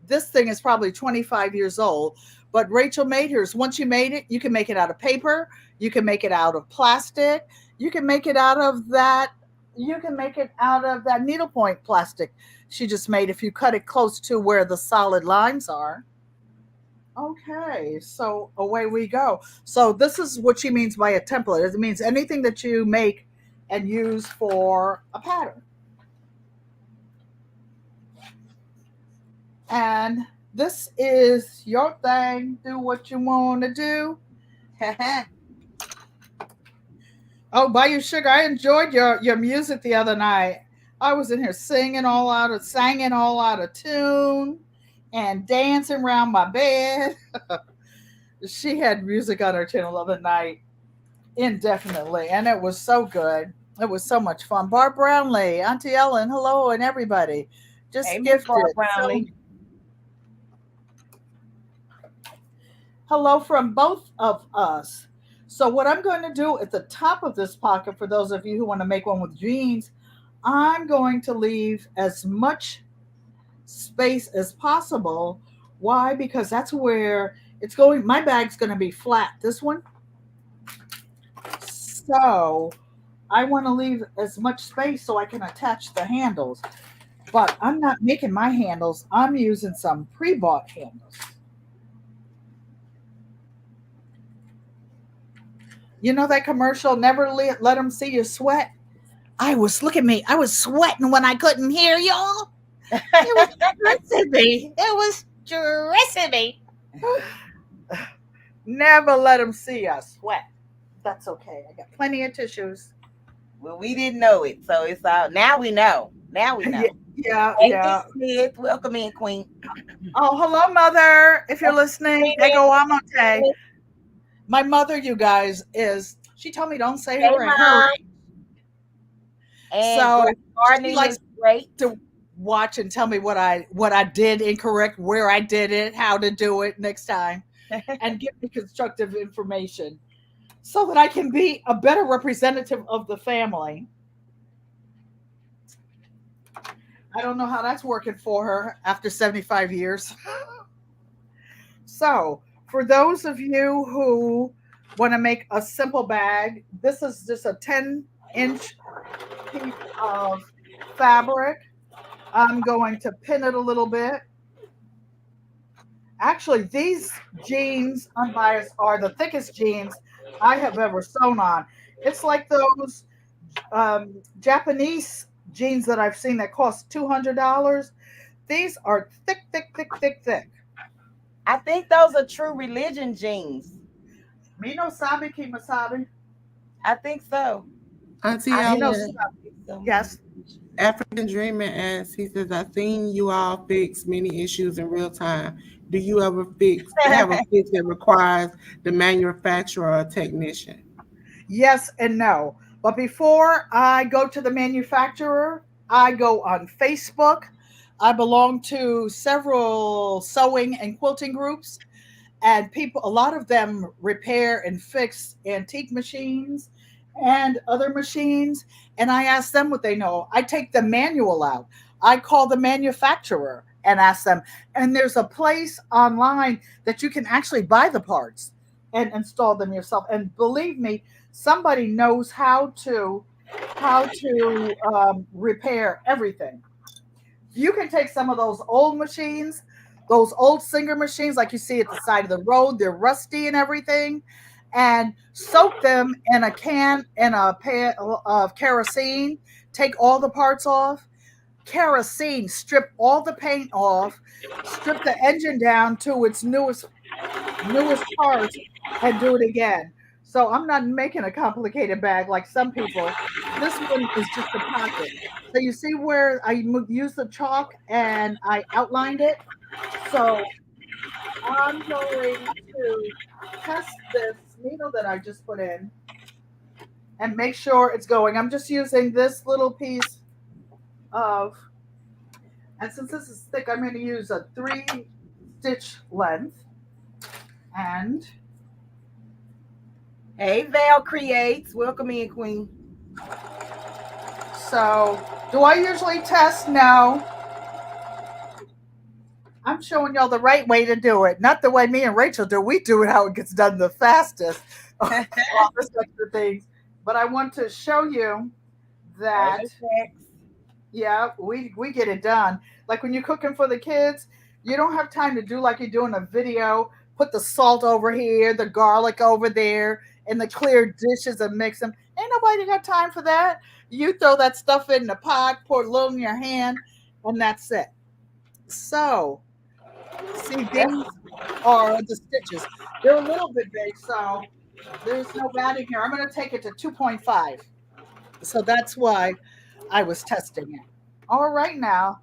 This thing is probably 25 years old. But Rachel made hers. Once you made it, you can make it out of paper. You can make it out of plastic. You can make it out of that. You can make it out of that needlepoint plastic she just made if you cut it close to where the solid lines are. Okay, so away we go. So this is what she means by a template. It means anything that you make and use for a pattern. And this is your thing. Do what you want to do. Oh, buy you sugar. I enjoyed your music the other night. I was in here singing all out of tune, and dancing around my bed. She had music on her channel the other night, indefinitely, and it was so good. It was so much fun. Barb Brownlee, Auntie Ellen, hello, and everybody. Hey, Just Miss gifted. Barb So Brownlee. hello from both of us. So what I'm going to do at the top of this pocket, for those of you who want to make one with jeans, I'm going to leave as much space as possible. Why? Because that's where it's going. My bag's going to be flat, this one. So I want to leave as much space so I can attach the handles. But I'm not making my handles. I'm using some pre-bought handles. You know that commercial, never let them see you sweat? Look at me. I was sweating when I couldn't hear y'all. It was stressing me. It was stressing me. Never let them see us sweat. That's okay. I got plenty of tissues. Well, we didn't know it, so it's all now we know. Now we know. Yeah, yeah, Hey, Miss yeah. Smith, welcome in, Queen. Oh, hello, mother. If you're listening, Ego Amote. My mother, you guys, she told me don't say Hey, her. Mom. And So great she gardening likes is great. to watch and tell me what I did incorrect, where I did it, how to do it next time, and give me constructive information so that I can be a better representative of the family. I don't know how that's working for her after 75 years. So, for those of you who want to make a simple bag, this is just a 10-inch piece of fabric. I'm going to pin it a little bit. Actually, these jeans, unbiased, are the thickest jeans I have ever sewn on. It's like those Japanese jeans that I've seen that cost $200. These are thick, thick, thick, thick, thick. I think those are true religion jeans. Me no sabe kimasabi. I think so. Auntie I Me no Ellen, sabe. think so. Yes. African Dreamer asks, he says, I've seen you all fix many issues in real time. Do you ever have a fix that requires the manufacturer or technician? Yes and no. But before I go to the manufacturer, I go on Facebook. I belong to several sewing and quilting groups. and people, a lot of them repair and fix antique machines and other machines. And I ask them what they know. I take the manual out. I call the manufacturer and ask them. And there's a place online that you can actually buy the parts and install them yourself. And believe me, somebody knows how to repair everything. You can take some of those old machines, those old Singer machines, like you see at the side of the road, they're rusty and everything, and soak them in a can, in a pan of kerosene, take all the parts off. Kerosene, strip all the paint off, strip the engine down to its newest parts, and do it again. So I'm not making a complicated bag like some people. This one is just a pocket. So you see where I used the chalk and I outlined it. So I'm going to test this needle that I just put in and make sure it's going. I'm just using this little piece of, and since this is thick, I'm going to use a 3 stitch length. And Hey, Val Creates. Welcome in, Queen. so, do I usually test? No. I'm showing y'all the right way to do it, not the way me and Rachel do. We do it how it gets done the fastest. All this extra things. But I want to show you that, yeah, we get it done. Like when you're cooking for the kids, you don't have time to do like you do in a video. Put the salt over here, the garlic over there, and the clear dishes and mix them. Ain't nobody got time for that. You throw that stuff in the pot, pour a little in your hand, and that's it. So, see, these are the stitches. They're a little bit big, so there's no batting here. I'm going to take it to 2.5. So that's why I was testing it. All right, now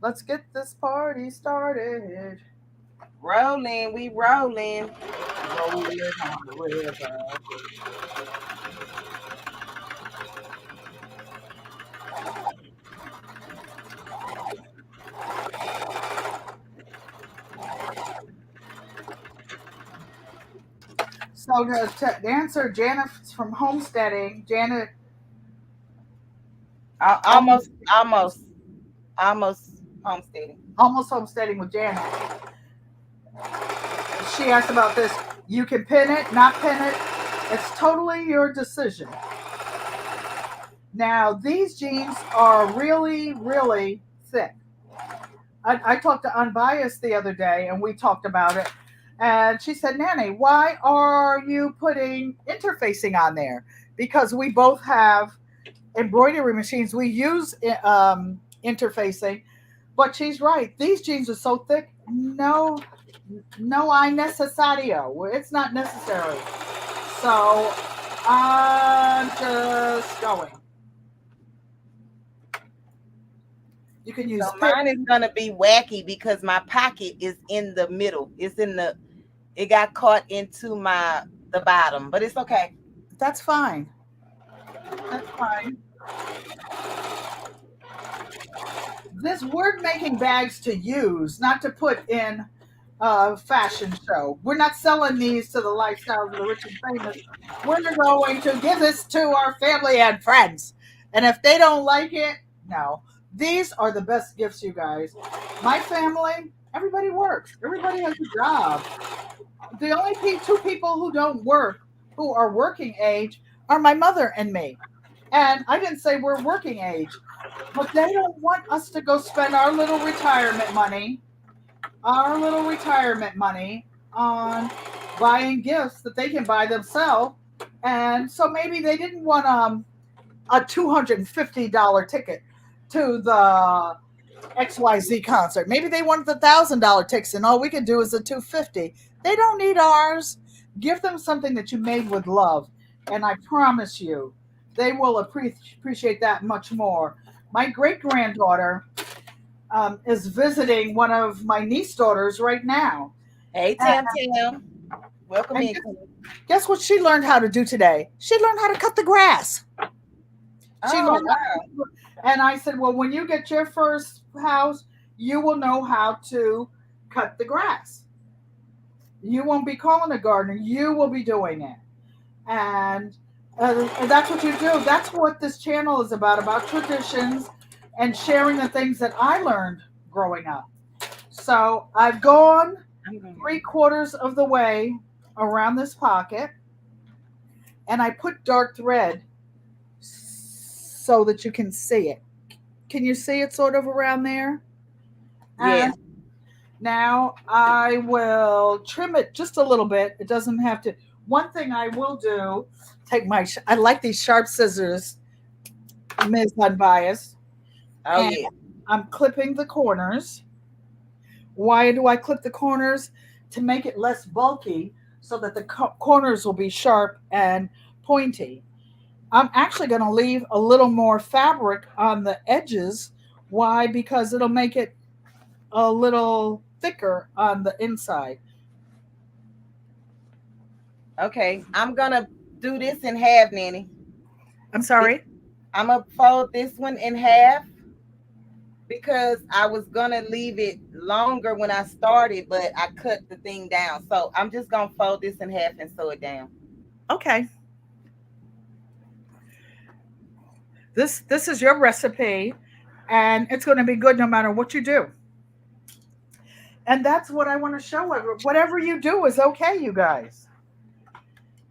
let's get this party started. Rolling, we rolling. Rolling on the river. So to answer Janet from homesteading, Janet Almost, almost, almost homesteading. almost homesteading with Janet. She asked about this. You can pin it, not pin it. It's totally your decision. Now, these jeans are really, really thick. I talked to Unbiased the other day and we talked about it. And she said, Nanny, why are you putting interfacing on there? Because we both have embroidery machines. We use interfacing. But she's right. These jeans are so thick. No, no, I necesario. It's not necessary. So I'm just going. You can use. So mine is gonna be wacky because my pocket is in the middle. It got caught into the bottom, but it's okay. That's fine. That's fine. This word making bags to use, not to put in a fashion show. We're not selling these to the lifestyle of the rich and famous. We're going to give this to our family and friends. And if they don't like it, no. These are the best gifts, you guys. My family, everybody works. Everybody has a job. The only two people who don't work, who are working age, are my mother and me. And I didn't say we're working age, but they don't want us to go spend our little retirement money on buying gifts that they can buy themselves. And so maybe they didn't want a $250 ticket to the XYZ concert. Maybe they wanted the $1,000 tickets and all we can do is the $250. They don't need ours. Give them something that you made with love. And I promise you, they will appreciate that much more. My great-granddaughter is visiting one of my niece daughters right now. Hey, Tam Tam. Welcome in. Guess what she learned how to do today? She learned how to cut the grass. And I said, well, when you get your first house, you will know how to cut the grass. You won't be calling a gardener. You will be doing it. And, and that's what you do. That's what this channel is about traditions and sharing the things that I learned growing up. So I've gone I'm gonna. 3/4 of the way around this pocket, and I put dark thread so that you can see it. Can you see it sort of around there? And Yes. now I will trim it just a little bit. It doesn't have to. One thing I will do, take my, I like these sharp scissors, Ms. Unbiased, Oh and yeah. I'm clipping the corners. Why do I clip the corners? To make it less bulky so that the corners will be sharp and pointy. I'm actually going to leave a little more fabric on the edges. Why? Because it'll make it a little thicker on the inside. Okay. I'm gonna do this in half, Nanny. I'm This, sorry. I'm gonna fold this one in half because I was gonna leave it longer when I started, but I cut the thing down. So I'm just gonna fold this in half and sew it down. Okay. This is your recipe, and it's going to be good no matter what you do. And that's what I want to show everyone. Whatever you do is okay, you guys.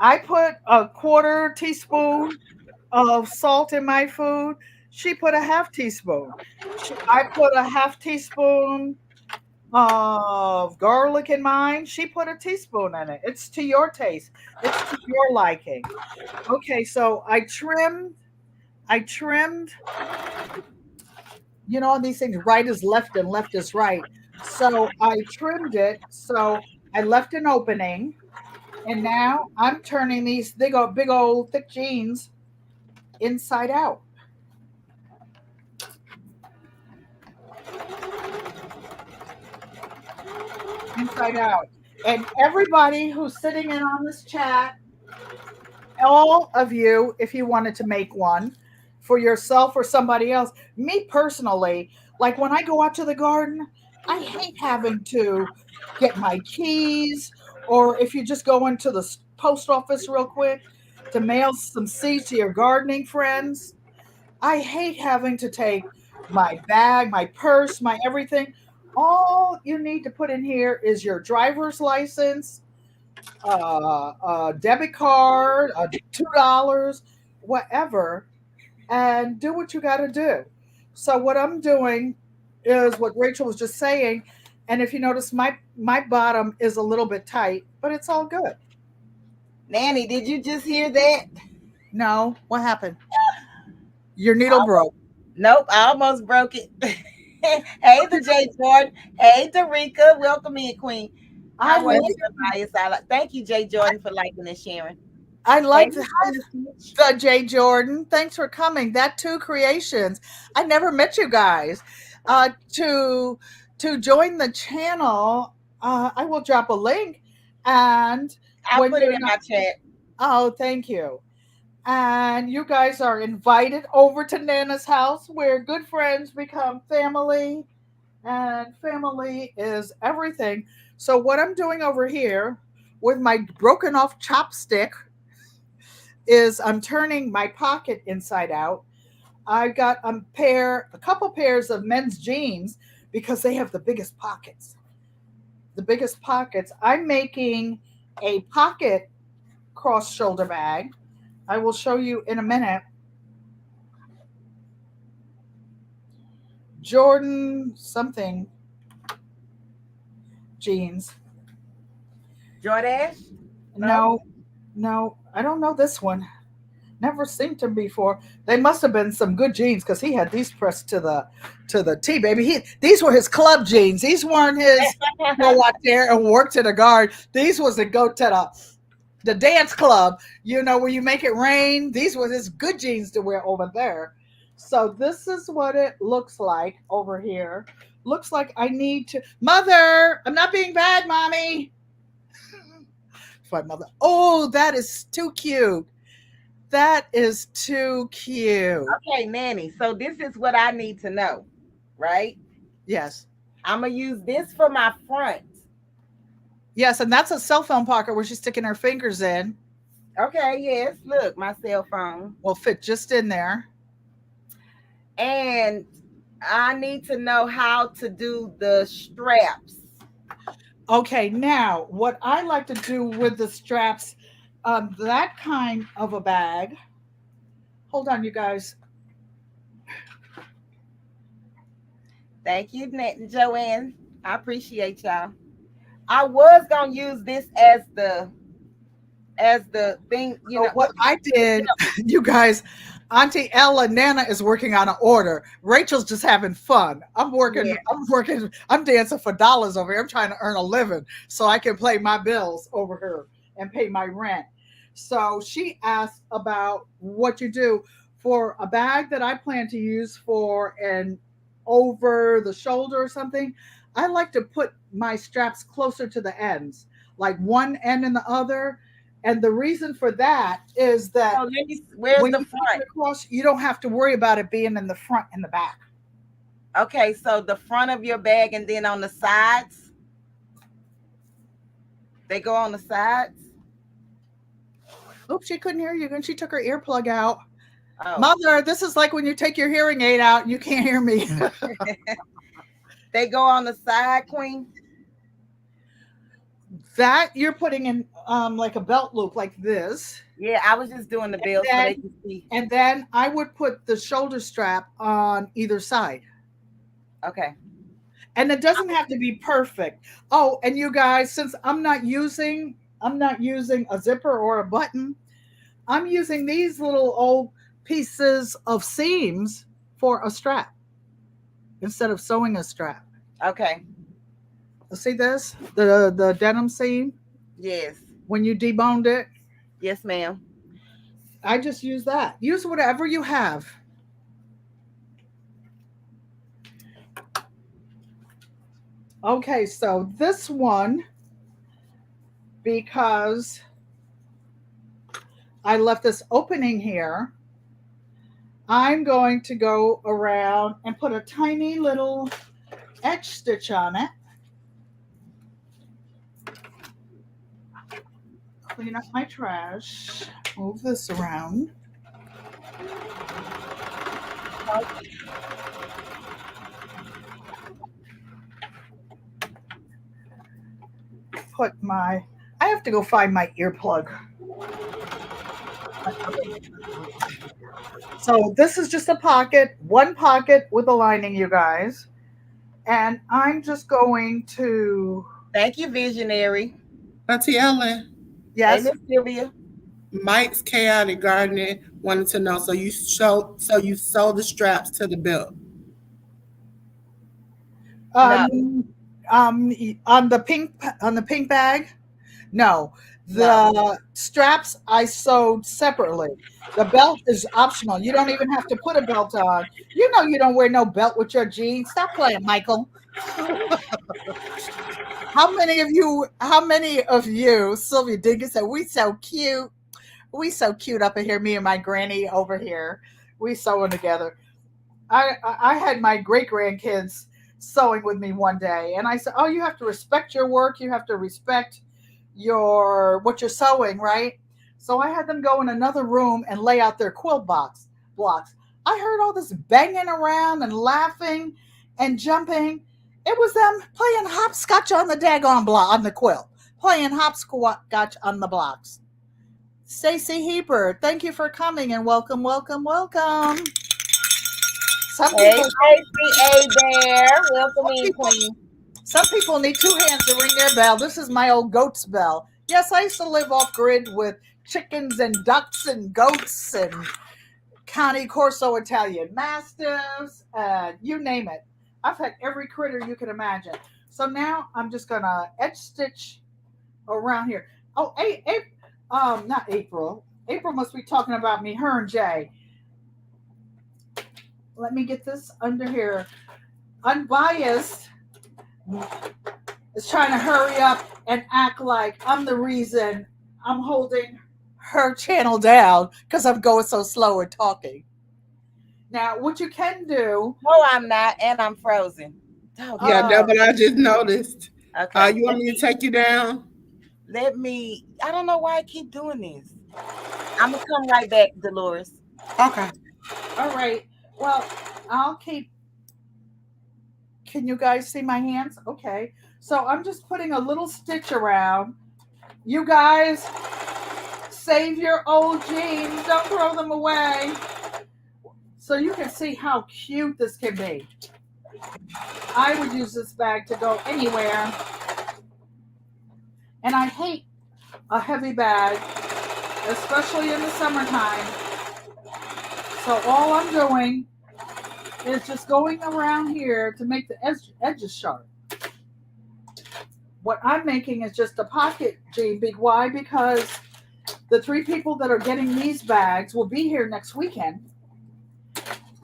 I put a 1/4 teaspoon of salt in my food. She put a half teaspoon. I put a half teaspoon of garlic in mine. She put a teaspoon in it. It's to your taste. It's to your liking. Okay, so I trimmed, these things, right is left and left is right. So I trimmed it. So I left an opening. And now I'm turning these big old thick jeans inside out. Inside out. And everybody who's sitting in on this chat, all of you, if you wanted to make one for yourself or somebody else, me personally, like when I go out to the garden, I hate having to get my keys, or if you just go into the post office real quick to mail some seeds to your gardening friends. I hate having to take my bag, my purse, my everything. All you need to put in here is your driver's license, a debit card, $2, whatever, and do what you got to do. So what I'm doing is what Rachel was just saying, and if you notice, my bottom is a little bit tight, but it's all good. Nanny, did you just hear that? No, what happened? Your needle broke. Nope, I almost broke it. Hey, the J Jordan. Hey, Darica. Welcome in, Queen. I How are like you, Bias? Thank you, J Jordan, for liking and sharing. I Hey, like the J Jordan. Thanks for coming. That two creations. I never met you guys. To join the channel, I will drop a link. And I'll when put it you're in not, my chat. oh, thank you. And you guys are invited over to Nana's house, where good friends become family, and family is everything. So what I'm doing over here with my broken off chopstick is I'm turning my pocket inside out. I've got a couple pairs of men's jeans because they have the biggest pockets. The biggest pockets. I'm making a pocket cross shoulder bag. I will show you in a minute. Jordan something jeans. Jordash? No? No, no, I don't know this one. Never seen him before. They must have been some good jeans because he had these pressed to the T, baby. These were his club jeans. These weren't his go out there and work to the guard. These was to go to the dance club, where you make it rain. These were his good jeans to wear over there. So this is what it looks like over here. Looks like I need to, mother, I'm not being bad, mommy. My mother. Oh, that is too cute. That is too cute. Okay, Nanny. So this is what I need to know, right? Yes. I'm going to use this for my front. Yes, and that's a cell phone pocket where she's sticking her fingers in. Okay, yes. Look, my cell phone. Will fit just in there. And I need to know how to do the straps. Okay, now what I like to do with the straps on that kind of a bag. Hold on, you guys. Thank you, Net and Joanne. I appreciate y'all. I was gonna use this as the thing, So what What I the did, belt. you guys, Auntie Ella Nana is working on an order. Rachel's just having fun. Yeah. I'm dancing for dollars over here. I'm trying to earn a living so I can pay my bills over here and pay my rent. So she asked about what you do for a bag that I plan to use for an over the shoulder or something. I like to put my straps closer to the ends, like one end and the other. And the reason for that is So that let me. Where's when the you put it front? across, you don't have to worry about it being in the front and the back. Okay, so the front of your bag, and then on the sides, they go on the sides. Oops, she couldn't hear you and she took her earplug out. Oh, Mother, this is like when you take your hearing aid out and you can't hear me. they go on the side, Queen. That you're putting in like a belt loop like this. Yeah, I was just doing the And bill so then they can see. and then I would put the shoulder strap on either side. Okay. And it doesn't have to be perfect. Oh, and you guys, since I'm not using a zipper or a button, I'm using these little old pieces of seams for a strap instead of sewing a strap. Okay. See this? The denim seam Yes. when you deboned it. Yes, ma'am. I just use that. Use whatever you have. Okay, so this one, because I left this opening here, I'm going to go around and put a tiny little edge stitch on it. Clean up my trash. Move this around. Put my. I have to go find my earplug. So this is just a pocket, one pocket with a lining, you guys. And I'm just going to. Thank you, visionary. Auntie Ellen, Hey, Yes. Miss Sylvia. Mike's Chaotic Gardening wanted to know. So you sew the straps to the belt. No, Um. On the pink bag. No, no. the straps I sewed separately. The belt is optional. You don't even have to put a belt on. You know you don't wear no belt with your jeans. Stop playing, Michael. How many of you, Sylvia Diggins said, we so cute. We so cute up in here, me and my granny over here. We sewing together. I had my great grandkids sewing with me one day, and I said, "Oh, you have to respect your work. You have to respect your what you're sewing, right?" So I had them go in another room and lay out their quilt box blocks. I heard all this banging around and laughing and jumping. It was them playing hopscotch on the daggone block on the quilt, playing hopscotch on the blocks. Stacy Heber, thank you for coming and welcome, welcome, welcome. Some Hey, people Stacy A Bear. Welcome some in, people Queen. some people need two hands to ring their bell. This is my old goat's bell. Yes, I used to live off grid with chickens and ducks and goats and County Corso Italian mastiffs, you name it. I've had every critter you can imagine. So now I'm just gonna edge stitch around here. Oh, not April. April must be talking about me, her and Jay. Let me get this under here. Unbiased is trying to hurry up and act like I'm the reason I'm holding her channel down because I'm going so slow and talking. Now, what you can do, No, I'm not, and I'm frozen. Yeah, Doggone. that's uh, what I just noticed. Okay. You want me to take you down? I don't know why I keep doing this. I'm gonna come right back, Dolores. Okay. All right. Well, I'll keep. Can you guys see my hands? Okay. So I'm just putting a little stitch around. You guys, save your old jeans. Don't throw them away. So you can see how cute this can be. I would use this bag to go anywhere. And I hate a heavy bag, especially in the summertime. So all I'm doing is just going around here to make the edges sharp. What I'm making is just a pocket jean. Why? Because the 3 people that are getting these bags will be here next weekend,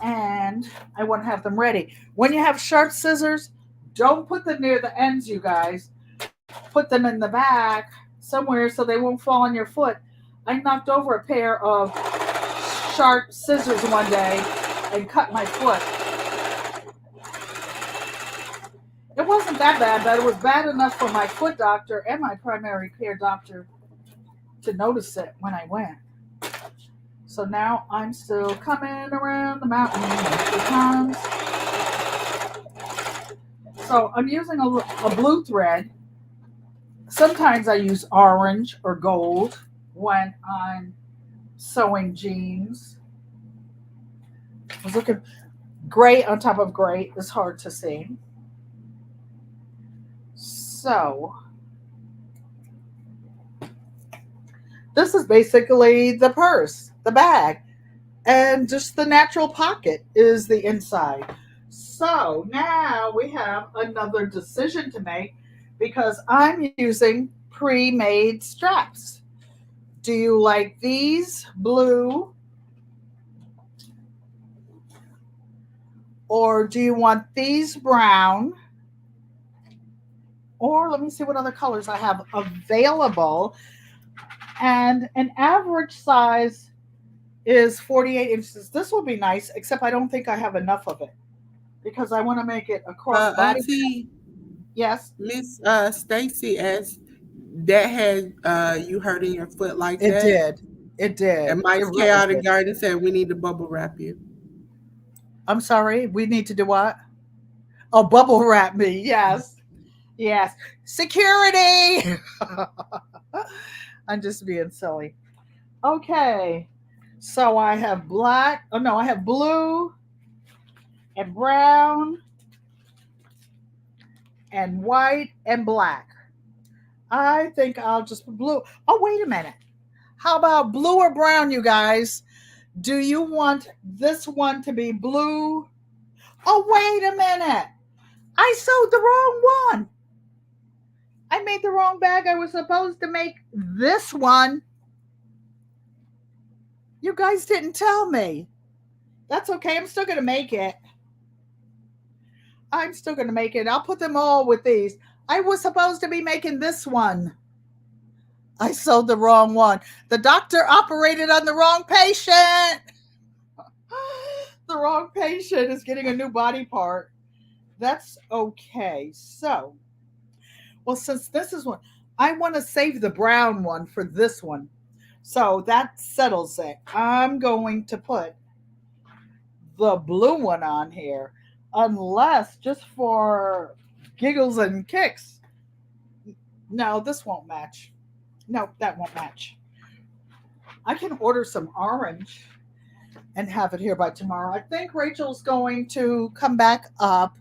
and I want to have them ready. When you have sharp scissors, don't put them near the ends, you guys. Put them in the back somewhere so they won't fall on your foot. I knocked over a pair of sharp scissors one day and cut my foot. It wasn't that bad, but it was bad enough for my foot doctor and my primary care doctor to notice it when I went. So now I'm still coming around the mountain a few times. So I'm using a blue thread. Sometimes I use orange or gold when I'm sewing jeans. I was looking gray on top of gray is hard to see. So this is basically the purse, the bag, and just the natural pocket is the inside. So now we have another decision to make because I'm using pre-made straps. Do you like these blue, or do you want these brown? Or let me see what other colors I have available. And an average size is 48 inches. This will be nice, except I don't think I have enough of it because I want to make it a crossbody. Auntie, Yes, Miss Stacy asked, that had you hurting your foot like it that? did. It did. And It Mike's really Chaotic did. Garden said we need to bubble wrap you. I'm sorry. We need to do what? Oh, bubble wrap me. Yes. Yes. Security. I'm just being silly. Okay. So I have black. Oh, no, I have blue and brown and white and black. I think I'll just put blue. Oh, wait a minute. How about blue or brown, you guys? Do you want this one to be blue? Oh, wait a minute. I sewed the wrong one. I made the wrong bag. I was supposed to make this one. You guys didn't tell me. That's okay. I'm still going to make it. I'm still going to make it. I'll put them all with these. I was supposed to be making this one. I sewed the wrong one. The doctor operated on the wrong patient. The wrong patient is getting a new body part. That's okay. So, well, since this is one, I want to save the brown one for this one. So that settles it. I'm going to put the blue one on here, unless just for giggles and kicks. No, this won't match. No, that won't match. I can order some orange and have it here by tomorrow. I think Rachel's going to come back up.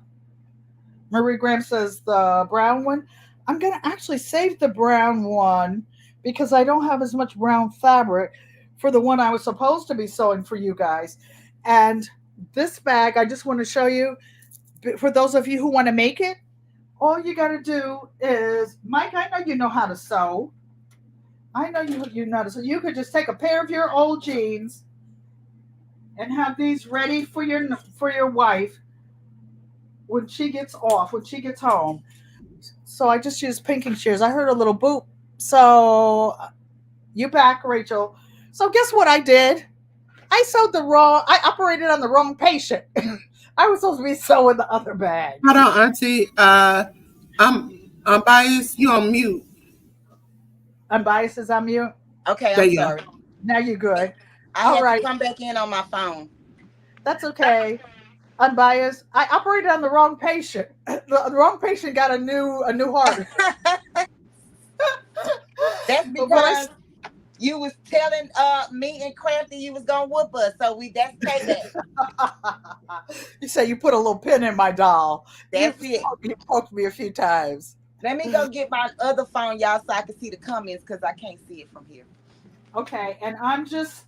Marie Graham says the brown one. I'm going to actually save the brown one because I don't have as much brown fabric for the one I was supposed to be sewing for you guys. And this bag, I just want to show you, for those of you who want to make it, all you got to do is, Mike, I know you know how to sew. I know you know how to sew. You could just take a pair of your old jeans and have these ready for your wife when she gets off, when she gets home. So I just use pinking shears. I heard a little boop. So you back, Rachel. So guess what I did? I operated on the wrong patient. I was supposed to be sewing the other bag. Hold on, Auntie. I'm Unbiased, you on mute. Unbiased is on mute. Okay, There I'm you go. sorry. Now you're good. I All had to right. come back in on my phone. That's okay. Unbiased. I operated on the wrong patient. The wrong patient got a new heart. That's But what because you was telling me and Crafty you was gonna whoop us. So that's payback. you say you put a little pin in my doll. You That's it. you poked me a few times. Let me go get my other phone, y'all, so I can see the comments because I can't see it from here. Okay, and I'm just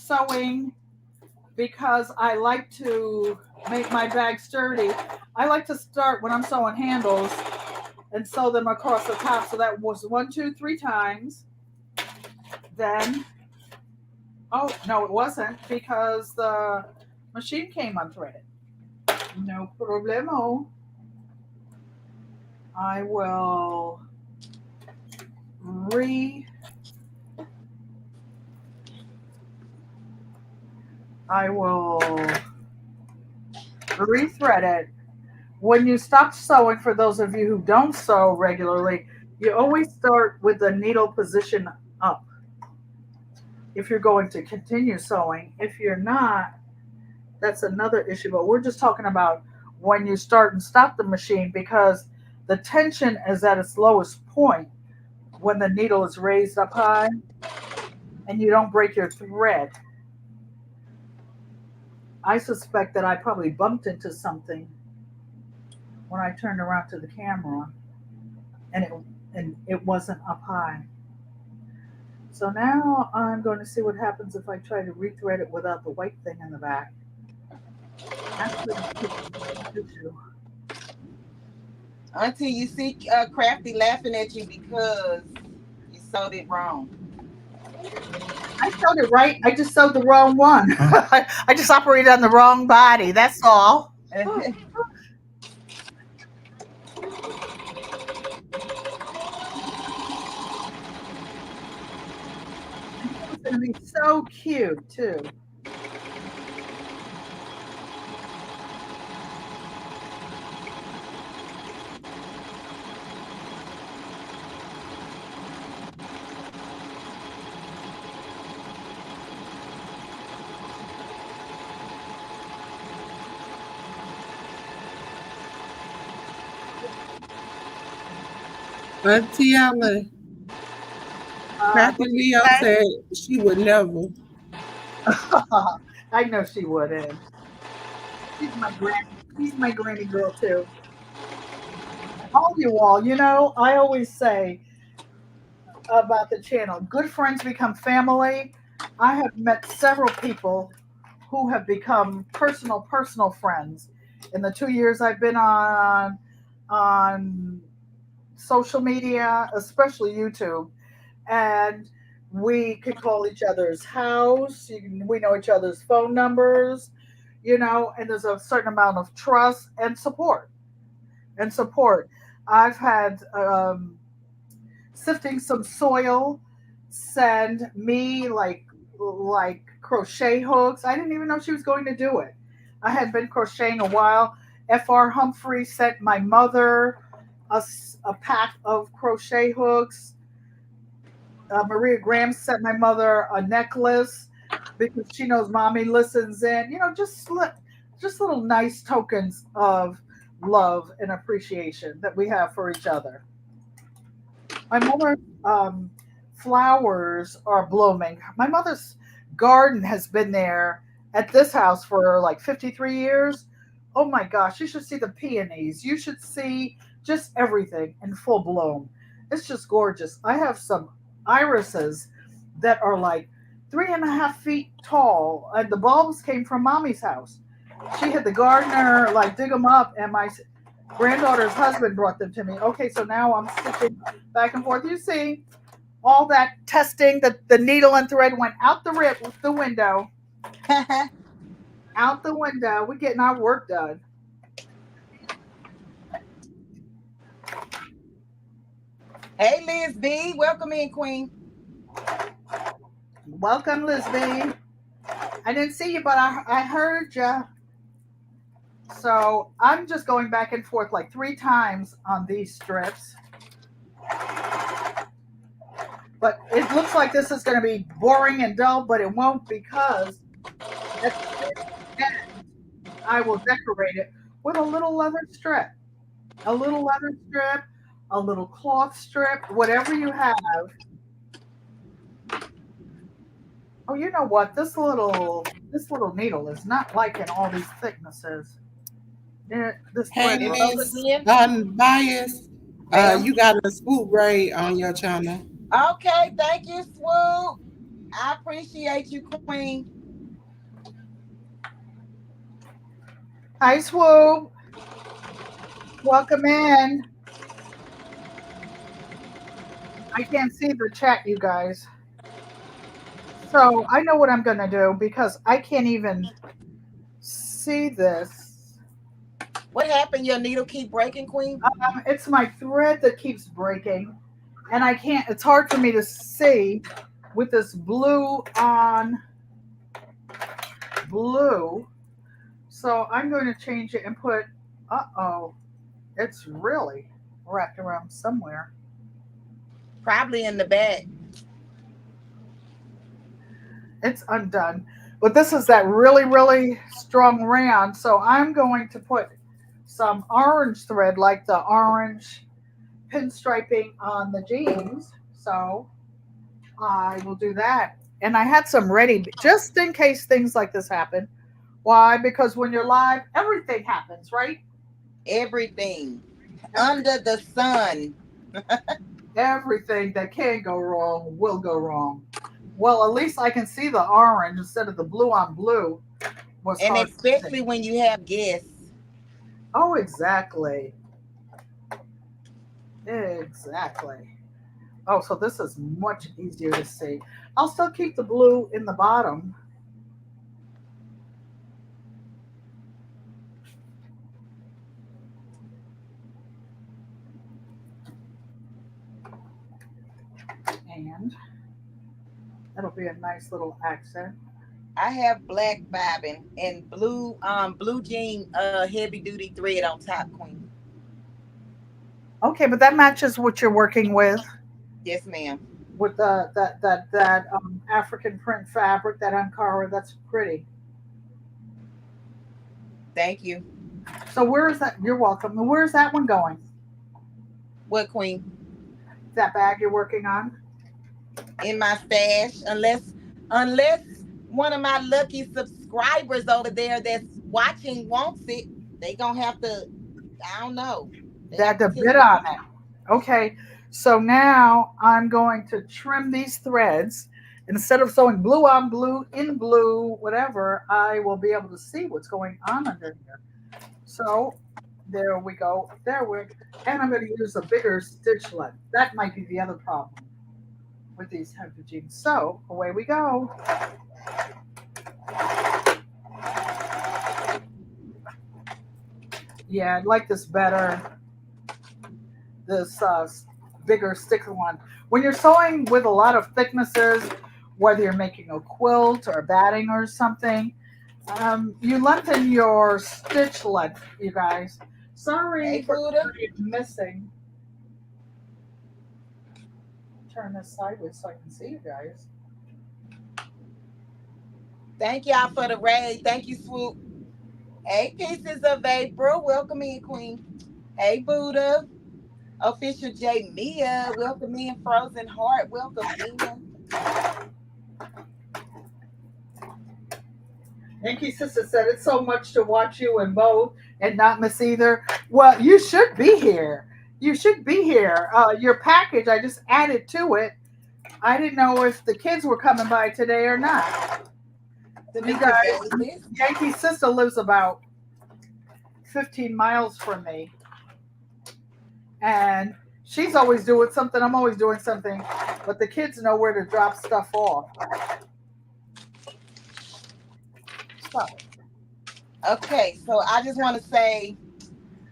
sewing because I like to make my bag sturdy. I like to start when I'm sewing handles and sew them across the top. So that was one, two, three times. Then, oh no, it wasn't because the machine came unthreaded. No problemo. I will re. I will rethread it. When you stop sewing, for those of you who don't sew regularly, you always start with the needle position up if you're going to continue sewing. If you're not, that's another issue. But we're just talking about when you start and stop the machine because the tension is at its lowest point when the needle is raised up high and you don't break your thread. I suspect that I probably bumped into something when I turned around to the camera and it wasn't up high. So now I'm going to see what happens if I try to rethread it without the white thing in the back. Actually, issue. Until you see Crafty laughing at you because you sewed it wrong. I sewed it right. I just sewed the wrong one. I just operated on the wrong body. That's all. It's going to be so cute too. Auntie Ellen, Crafty What Leo said she would never. I know she wouldn't. She's my granny. She's my granny girl too. All you all, I always say about the channel, good friends become family. I have met several people who have become personal friends in the 2 years I've been on social media, especially YouTube, and we could call each other's house. We know each other's phone numbers, and there's a certain amount of trust and support. And support. I've had sifting some soil send me like crochet hooks. I didn't even know she was going to do it. I had been crocheting a while. Fr Humphrey sent my mother a pack of crochet hooks. Maria Graham sent my mother a necklace because she knows mommy listens in. Just little nice tokens of love and appreciation that we have for each other. My mother's flowers are blooming. My mother's garden has been there at this house for like 53 years. Oh my gosh, you should see the peonies. You should see just everything in full bloom. It's just gorgeous. I have some irises that are like 3.5 feet tall, and the bulbs came from mommy's house. She had the gardener like dig them up, and my granddaughter's husband brought them to me. Okay, so now I'm stitching back and forth. You see, all that testing, the needle and thread went out the window, out the window. We're getting our work done. Hey, Liz B, welcome in, Queen. Welcome, Lisby. I didn't see you, but I heard you. So I'm just going back and forth like 3 times on these strips. But it looks like this is going to be boring and dull, but it won't because at the end, I will decorate it with a little leather strip. A little leather strip, a little cloth strip, whatever you have. Oh, you know what? This little needle is not liking all these thicknesses. This Hey, thread It is is Miss again, Unbiased. ma'am. You got a swoop braid on your channel. Okay, thank you, Swoop. I appreciate you, Queen. hi swoop. Welcome in. I can't see the chat, you guys. So I know what I'm gonna do because I can't even see this. What happened? Your needle keep breaking, Queen? It's my thread that keeps breaking, and I can't. It's hard for me to see with this blue on blue. So I'm going to change it and put. Oh, it's really wrapped around somewhere. Probably in the back. It's undone. But this is that really, really strong rayon. So I'm going to put some orange thread, like the orange pinstriping on the jeans. So I will do that. And I had some ready just in case things like this happen. Why? Because when you're live, everything happens, right? Everything Every, under the sun. everything that can go wrong will go wrong. Well, at least I can see the orange instead of the blue on blue was And hard to see. especially when you have guests. Oh, exactly. Exactly. Oh, so this is much easier to see. I'll still keep the blue in the bottom. And that'll be a nice little accent. I have black bobbin and blue jean heavy duty thread on top, Queen. Okay, but that matches what you're working Yes, ma'am. with that African print fabric, that Ankara. That's pretty. Thank you. So where is that? You're welcome. Where is that one going? What, Queen? That bag you're working on? In my stash, unless one of my lucky subscribers over there that's watching wants it, they gonna have to. I don't know. They have That to the tell bit me. on it. Okay. So now I'm going to trim these threads. Instead of sewing blue on blue in blue, whatever, I will be able to see what's going on under here. So there we go. There we and I'm going to use a bigger stitch length. That might be the other problem with these heavy jeans. So away we go. Yeah, I like this better. This bigger sticker one. When you're sewing with a lot of thicknesses, whether you're making a quilt or batting or something, you lengthen your stitch length, you guys. Sorry Hey, for Buddha. missing. Turn this sideways so I can see you guys. Thank y'all for the raid. Thank you, Swoop. Hey, pieces of April. Welcome in, Queen. Hey, Buddha. Official J Mia. Welcome in. Frozen Heart. Welcome in. Yankee Sister said it's so much to watch you in both and not miss either. Well, you should be here. You should be here. Your package, I just added to it. I didn't know if the kids were coming by today or not. You Tamika guys, Davis. Yankee Sister lives about 15 miles from me, and she's always doing something. I'm always doing something, but the kids know where to drop stuff off. So, Okay, so I just want to say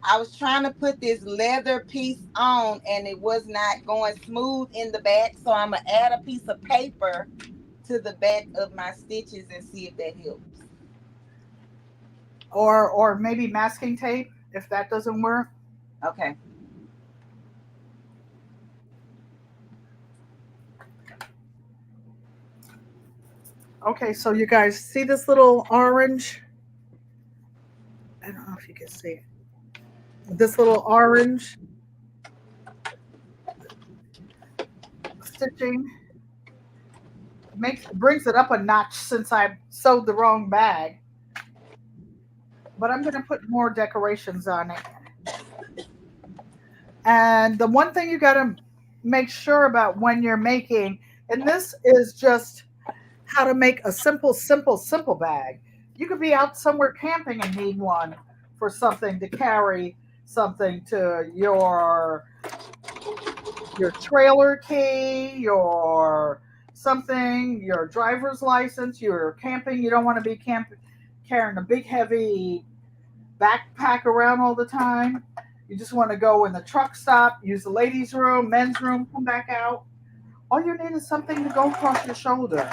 I was trying to put this leather piece on and it was not going smooth in the back. So I'm going to add a piece of paper to the back of my stitches and see if that helps. or maybe masking tape if that doesn't work. Okay. Okay, so you guys see this little orange? I don't know if you can see it. This little orange stitching makes brings it up a notch since I sewed the wrong bag. But I'm going to put more decorations on it. And the one thing you got to make sure about when you're making, and this is just how to make a simple bag. You could be out somewhere camping and need one for something to carry something to your trailer key, your something, your driver's license, you're camping, you don't want to be carrying a big heavy backpack around all the time. You just want to go in the truck stop, use the ladies' room, men's room, come back out. All you need is something to go across your shoulder.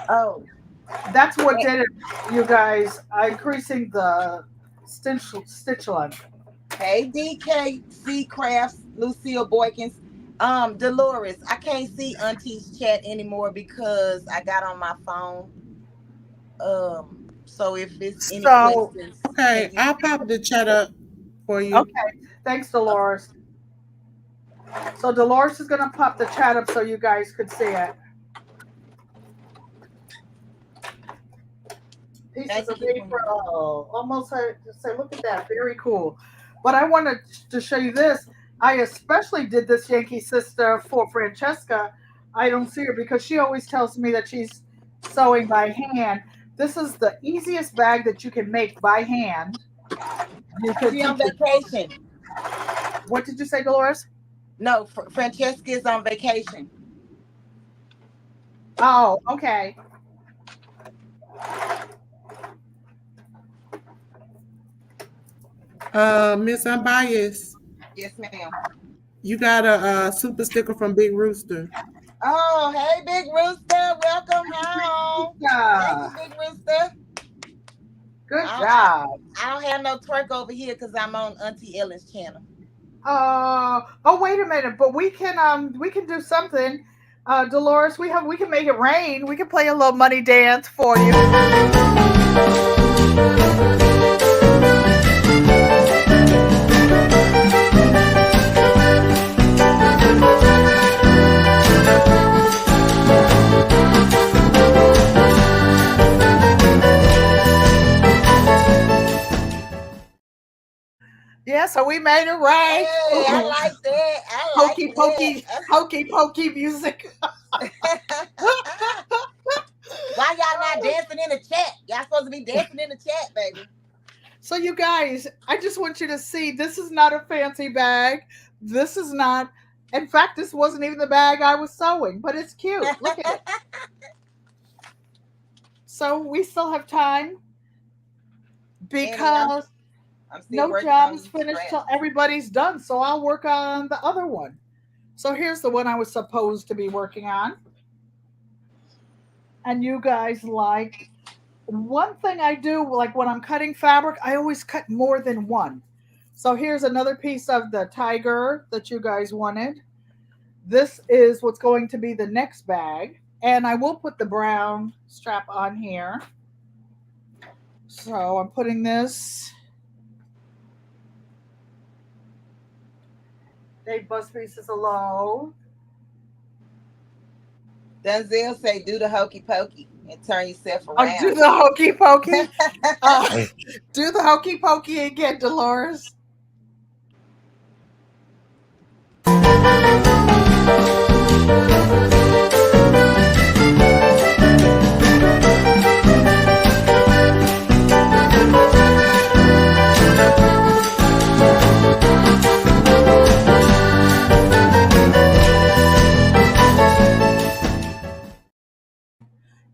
Oh, That's what did it, you guys, increasing the stitch length. hey, DKC Crafts, Lucille Boykins. Dolores, I can't see Auntie's chat anymore because I got on my phone. So if it's any So, questions, can Okay, you? I'll pop the chat up for you. okay, thanks, Dolores. So Dolores is gonna pop the chat up so you guys could see it. Pieces Thank of you. April. Almost I just say, look at that, very cool. But I wanted to show you this. I especially did this Yankee Sister for Francesca. I don't see her because she always tells me that she's sewing by hand. This is the easiest bag that you can make by hand. You could She on teach your. vacation. What did you say, Dolores? No, Francesca is on vacation. Oh, okay. Miss Unbiased, Yes, ma'am. you got a, super sticker from Big Rooster. Oh, hey, Big Rooster. Welcome home. Thank you, Yeah. Big Rooster. Good I don't, I, job. I don't have no twerk over here because I'm on Auntie Ellen's channel. Oh, wait a minute, but we can do something. Dolores, we can make it rain. We can play a little money dance for you. Yeah, so we made it rain. Hey, I Ooh, like that. I like hokey pokey, hokey pokey music. that. Why y'all not dancing in the chat? Y'all supposed to be dancing in the chat, baby. So you guys, I just want you to see this is not a fancy bag. This is not. In fact, this wasn't even the bag I was sewing, but it's cute. Look at it. So we still have time Annie, because I'm still no working job on is these finished scraps. till everybody's done. So I'll work on the other one. So here's the one I was supposed to be working on. And you guys like one thing I do, like when I'm cutting fabric, I always cut more than one. So here's another piece of the tiger that you guys wanted. This is what's going to be the next bag. And I will put the brown strap on here. So I'm putting this. Dave Busby says hello. Denzel say, do the hokey pokey and turn yourself I'll do around. the hokey pokey. Uh, do the hokey pokey again, Dolores.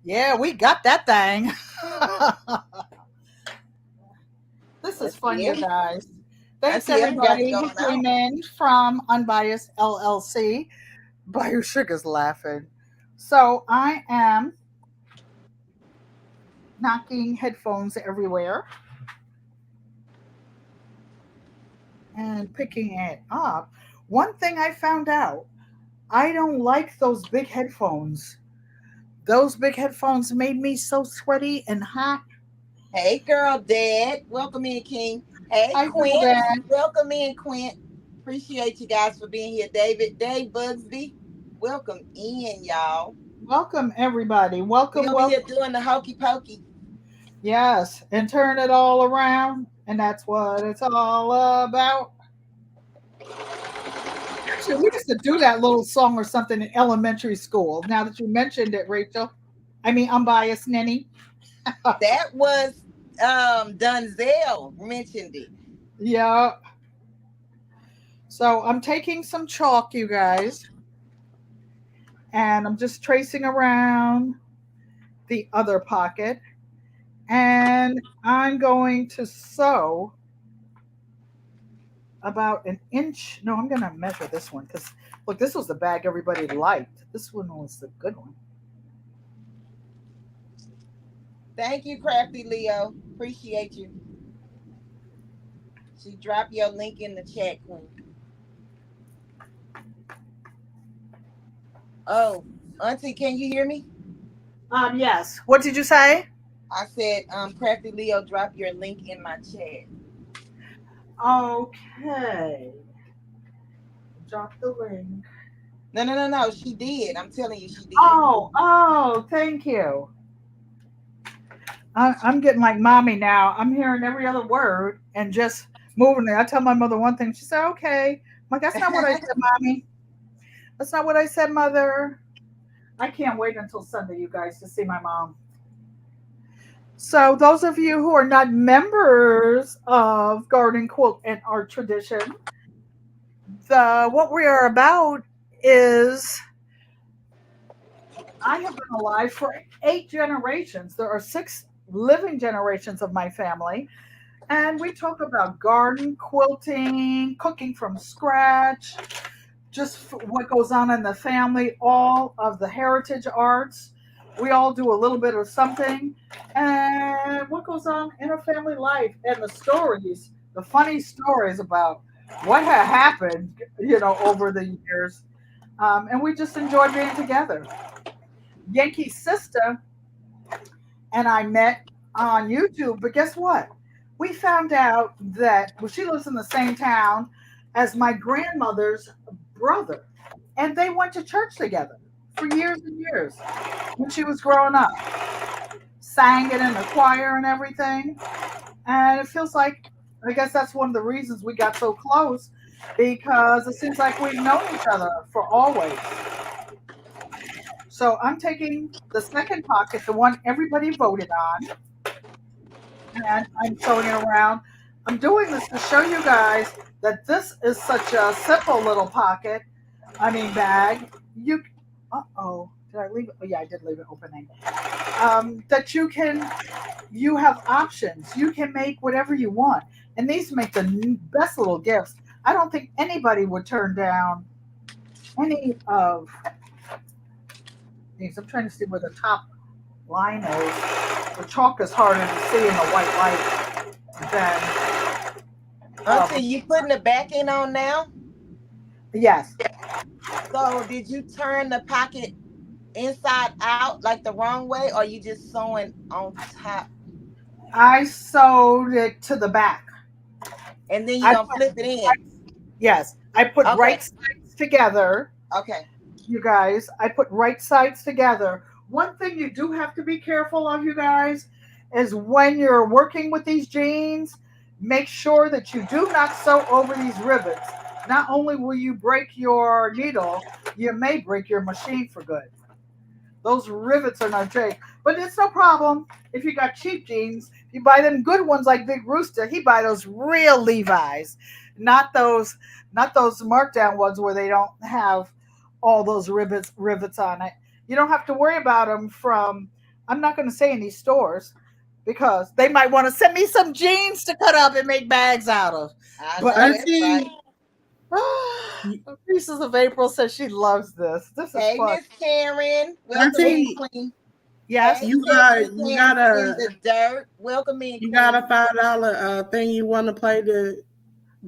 Yeah, we got that thing. This is fun, Auntie you Ellie, guys. Thanks, Auntie Ellie got it everybody going who came on. in from Unbiased LLC. Buyer Sugar's laughing. So I am knocking headphones everywhere and picking it up. One thing I found out, I don't like those big headphones. Those big headphones made me so sweaty and hot. Hey, girl, Dad. Welcome in, King. Hey, I know Quint. that. Welcome in, Quint. Appreciate you guys for being here. Dave Bugsby. Welcome in, y'all. Welcome, everybody. We Welcome, over here welcome. doing the hokey pokey. Yes, and turn it all around. And that's what it's all about. Actually, we used to do that little song or something in elementary school. Now that you mentioned it, Rachel. I mean, unbiased Nenny. That was Dunzel mentioned it. Yeah. So I'm taking some chalk, you guys, and I'm just tracing around the other pocket. And I'm going to sew about an inch. No, I'm going to measure this one because, look, this was the bag everybody liked. This one was the good one. Thank you, Crafty Leo. Appreciate you. She dropped your link in the chat, Queen. Oh, Auntie, can you hear me? Yes. What did you say? I said, Crafty Leo, drop your link in my chat. Okay. Drop the link. No. She did. I'm telling you, she did. Oh, thank you. I'm getting like mommy now. I'm hearing every other word and just moving it. I tell my mother one thing. She said, okay. I'm like, that's not what I said, mommy. That's not what I said, mother. I can't wait until Sunday, you guys, to see my mom. So, those of you who are not members of Garden Quilt and Art Tradition, the what we are about is I have been alive for 8 generations. There are 6 living generations of my family, and we talk about garden quilting, cooking from scratch, just what goes on in the family, all of the heritage arts. We all do a little bit of something, and what goes on in a family life, and the stories, the funny stories about what had happened, over the years. And we just enjoy being together. Yankee's sister and I met on YouTube, but guess what? We found out that she lives in the same town as my grandmother's brother, and they went to church together for years and years when she was growing up. Sang it in the choir and everything, and it feels like I guess that's one of the reasons we got so close because it seems like we've known each other for always. So I'm taking the second pocket, the one everybody voted on, and I'm sewing it around. I'm doing this to show you guys that this is such a simple little pocket. I mean bag. Did I leave it? Oh yeah, I did leave it opening. That you have options. You can make whatever you want, and these make the best little gifts. I don't think anybody would turn down any of these. I'm trying to see where the top line is. The chalk is harder to see in the white light than. Auntie, you putting the backing on now? Yes. So did you turn the pocket inside out like the wrong way, or you just sewing on top? I sewed it to the back. And then you're I gonna put, flip it in. yes, I put Okay. right sides together. Okay. You guys, I put right sides together. One thing you do have to be careful of, you guys, is when you're working with these jeans, make sure that you do not sew over these rivets. Not only will you break your needle, you may break your machine for good. Those rivets are not great, but it's no problem if you got cheap jeans. You buy them good ones like Big Rooster. He buy those real Levi's, not those markdown ones where they don't have all those rivets on it. You don't have to worry about them from. I'm not going to say any stores because they might want to send me some jeans to cut up and make bags out of. I But know that's right. Pieces of April says she loves this. This is Hey, fun. Miss Karen. Welcome in, Auntie, Queen. Yes. Hey, You got sexy you got pants in a the dirt. Welcome in, you got a Queen. $5 thing you want to play the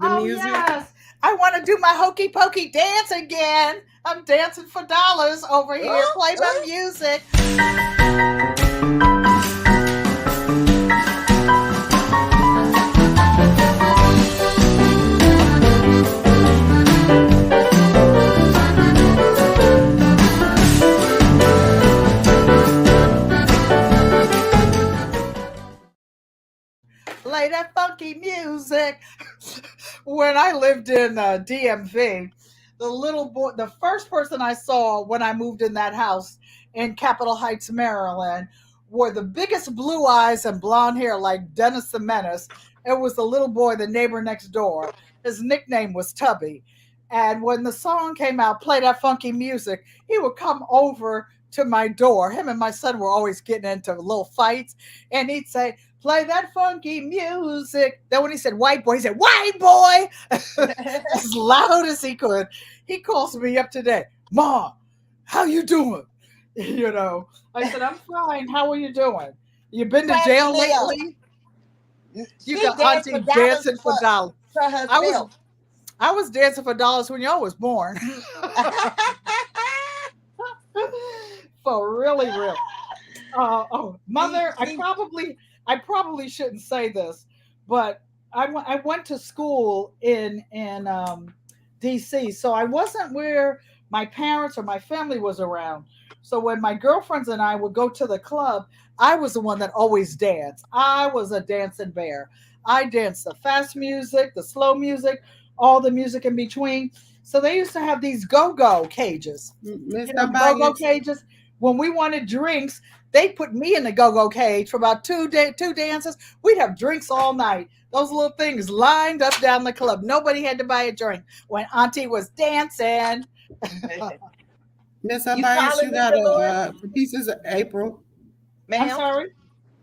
Oh music. yes. I want to do my hokey pokey dance again. I'm dancing for dollars over here. Ooh, Play my ooh. music. Play that funky music. When I lived in DMV, the first person I saw when I moved in that house in Capitol Heights, Maryland, wore the biggest blue eyes and blonde hair like Dennis the Menace. It was the little boy, the neighbor next door. His nickname was Tubby. And when the song came out, play that funky music, he would come over to my door. Him and my son were always getting into little fights, and he'd say, play that funky music. Then when he said white boy, he said, white boy, as loud as he could. He calls me up today, Ma, how you doing? You know, I said, I'm fine. How are you doing? You been to jail Cracking up. lately? You She got danced for Auntie dollars dancing for dollars. for I was herself. I was dancing for dollars when y'all was born. For really real. Oh, see, mother, see, I probably shouldn't say this, but I went to school in D.C., so I wasn't where my parents or my family was around. So when my girlfriends and I would go to the club, I was the one that always danced. I was a dancing bear. I danced the fast music, the slow music, all the music in between. So they used to have these go-go cages. You know, Mr. go-go Bias, cages. When we wanted drinks, they put me in the go-go cage for about two dances. We'd have drinks all night. Those little things lined up down the club. Nobody had to buy a drink when Auntie was dancing. Mr. you Bias, calling you me, got Dolores? a for pieces of April. I'm Ma'am? sorry.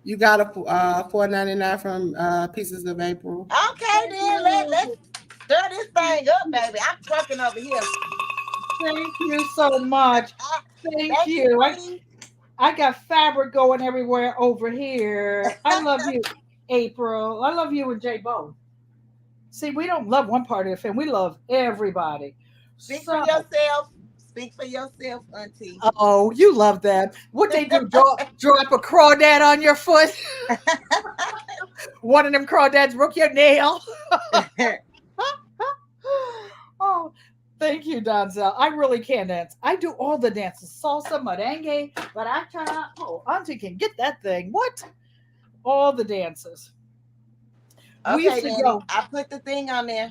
You got a $4.99 from Pieces of April. Okay, Thank then let's you. stir this thing up, baby. I'm trucking over here. Thank you so much. Thank Thank you, you. Queen. I got fabric going everywhere over here. I love you, April. I love you and Jay both. See, we don't love one part of the family. We love everybody. Speak for So, yourself. Speak for yourself, Auntie. oh, you love that. What they do? Drop a crawdad on your foot. One of them crawdads broke your nail. Oh, thank you, Donzel. I really can dance. I do all the dances: salsa, merengue, baracha. Oh, Auntie can get that thing. What? All the dances. We used Okay, to Danny. go. I put the thing on there.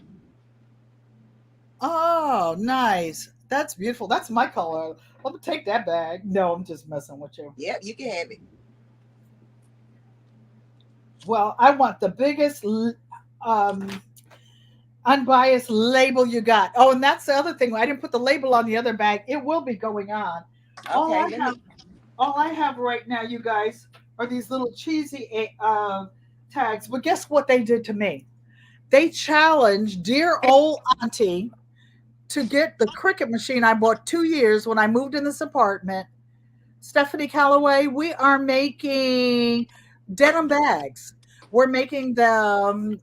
Oh, nice. That's beautiful. That's my color. Let me take that bag. No, I'm just messing with you. Yep, you can have it. Well, I want the biggest um, unbiased label you got. Oh, and that's the other thing. I didn't put the label on the other bag. It will be going on. All Okay, I let have, me. all I have right now, you guys, are these little cheesy tags. But guess what they did to me? They challenged dear old auntie to get the Cricut machine I bought 2 years when I moved in this apartment. Stephanie Calloway, we are making denim bags. We're making them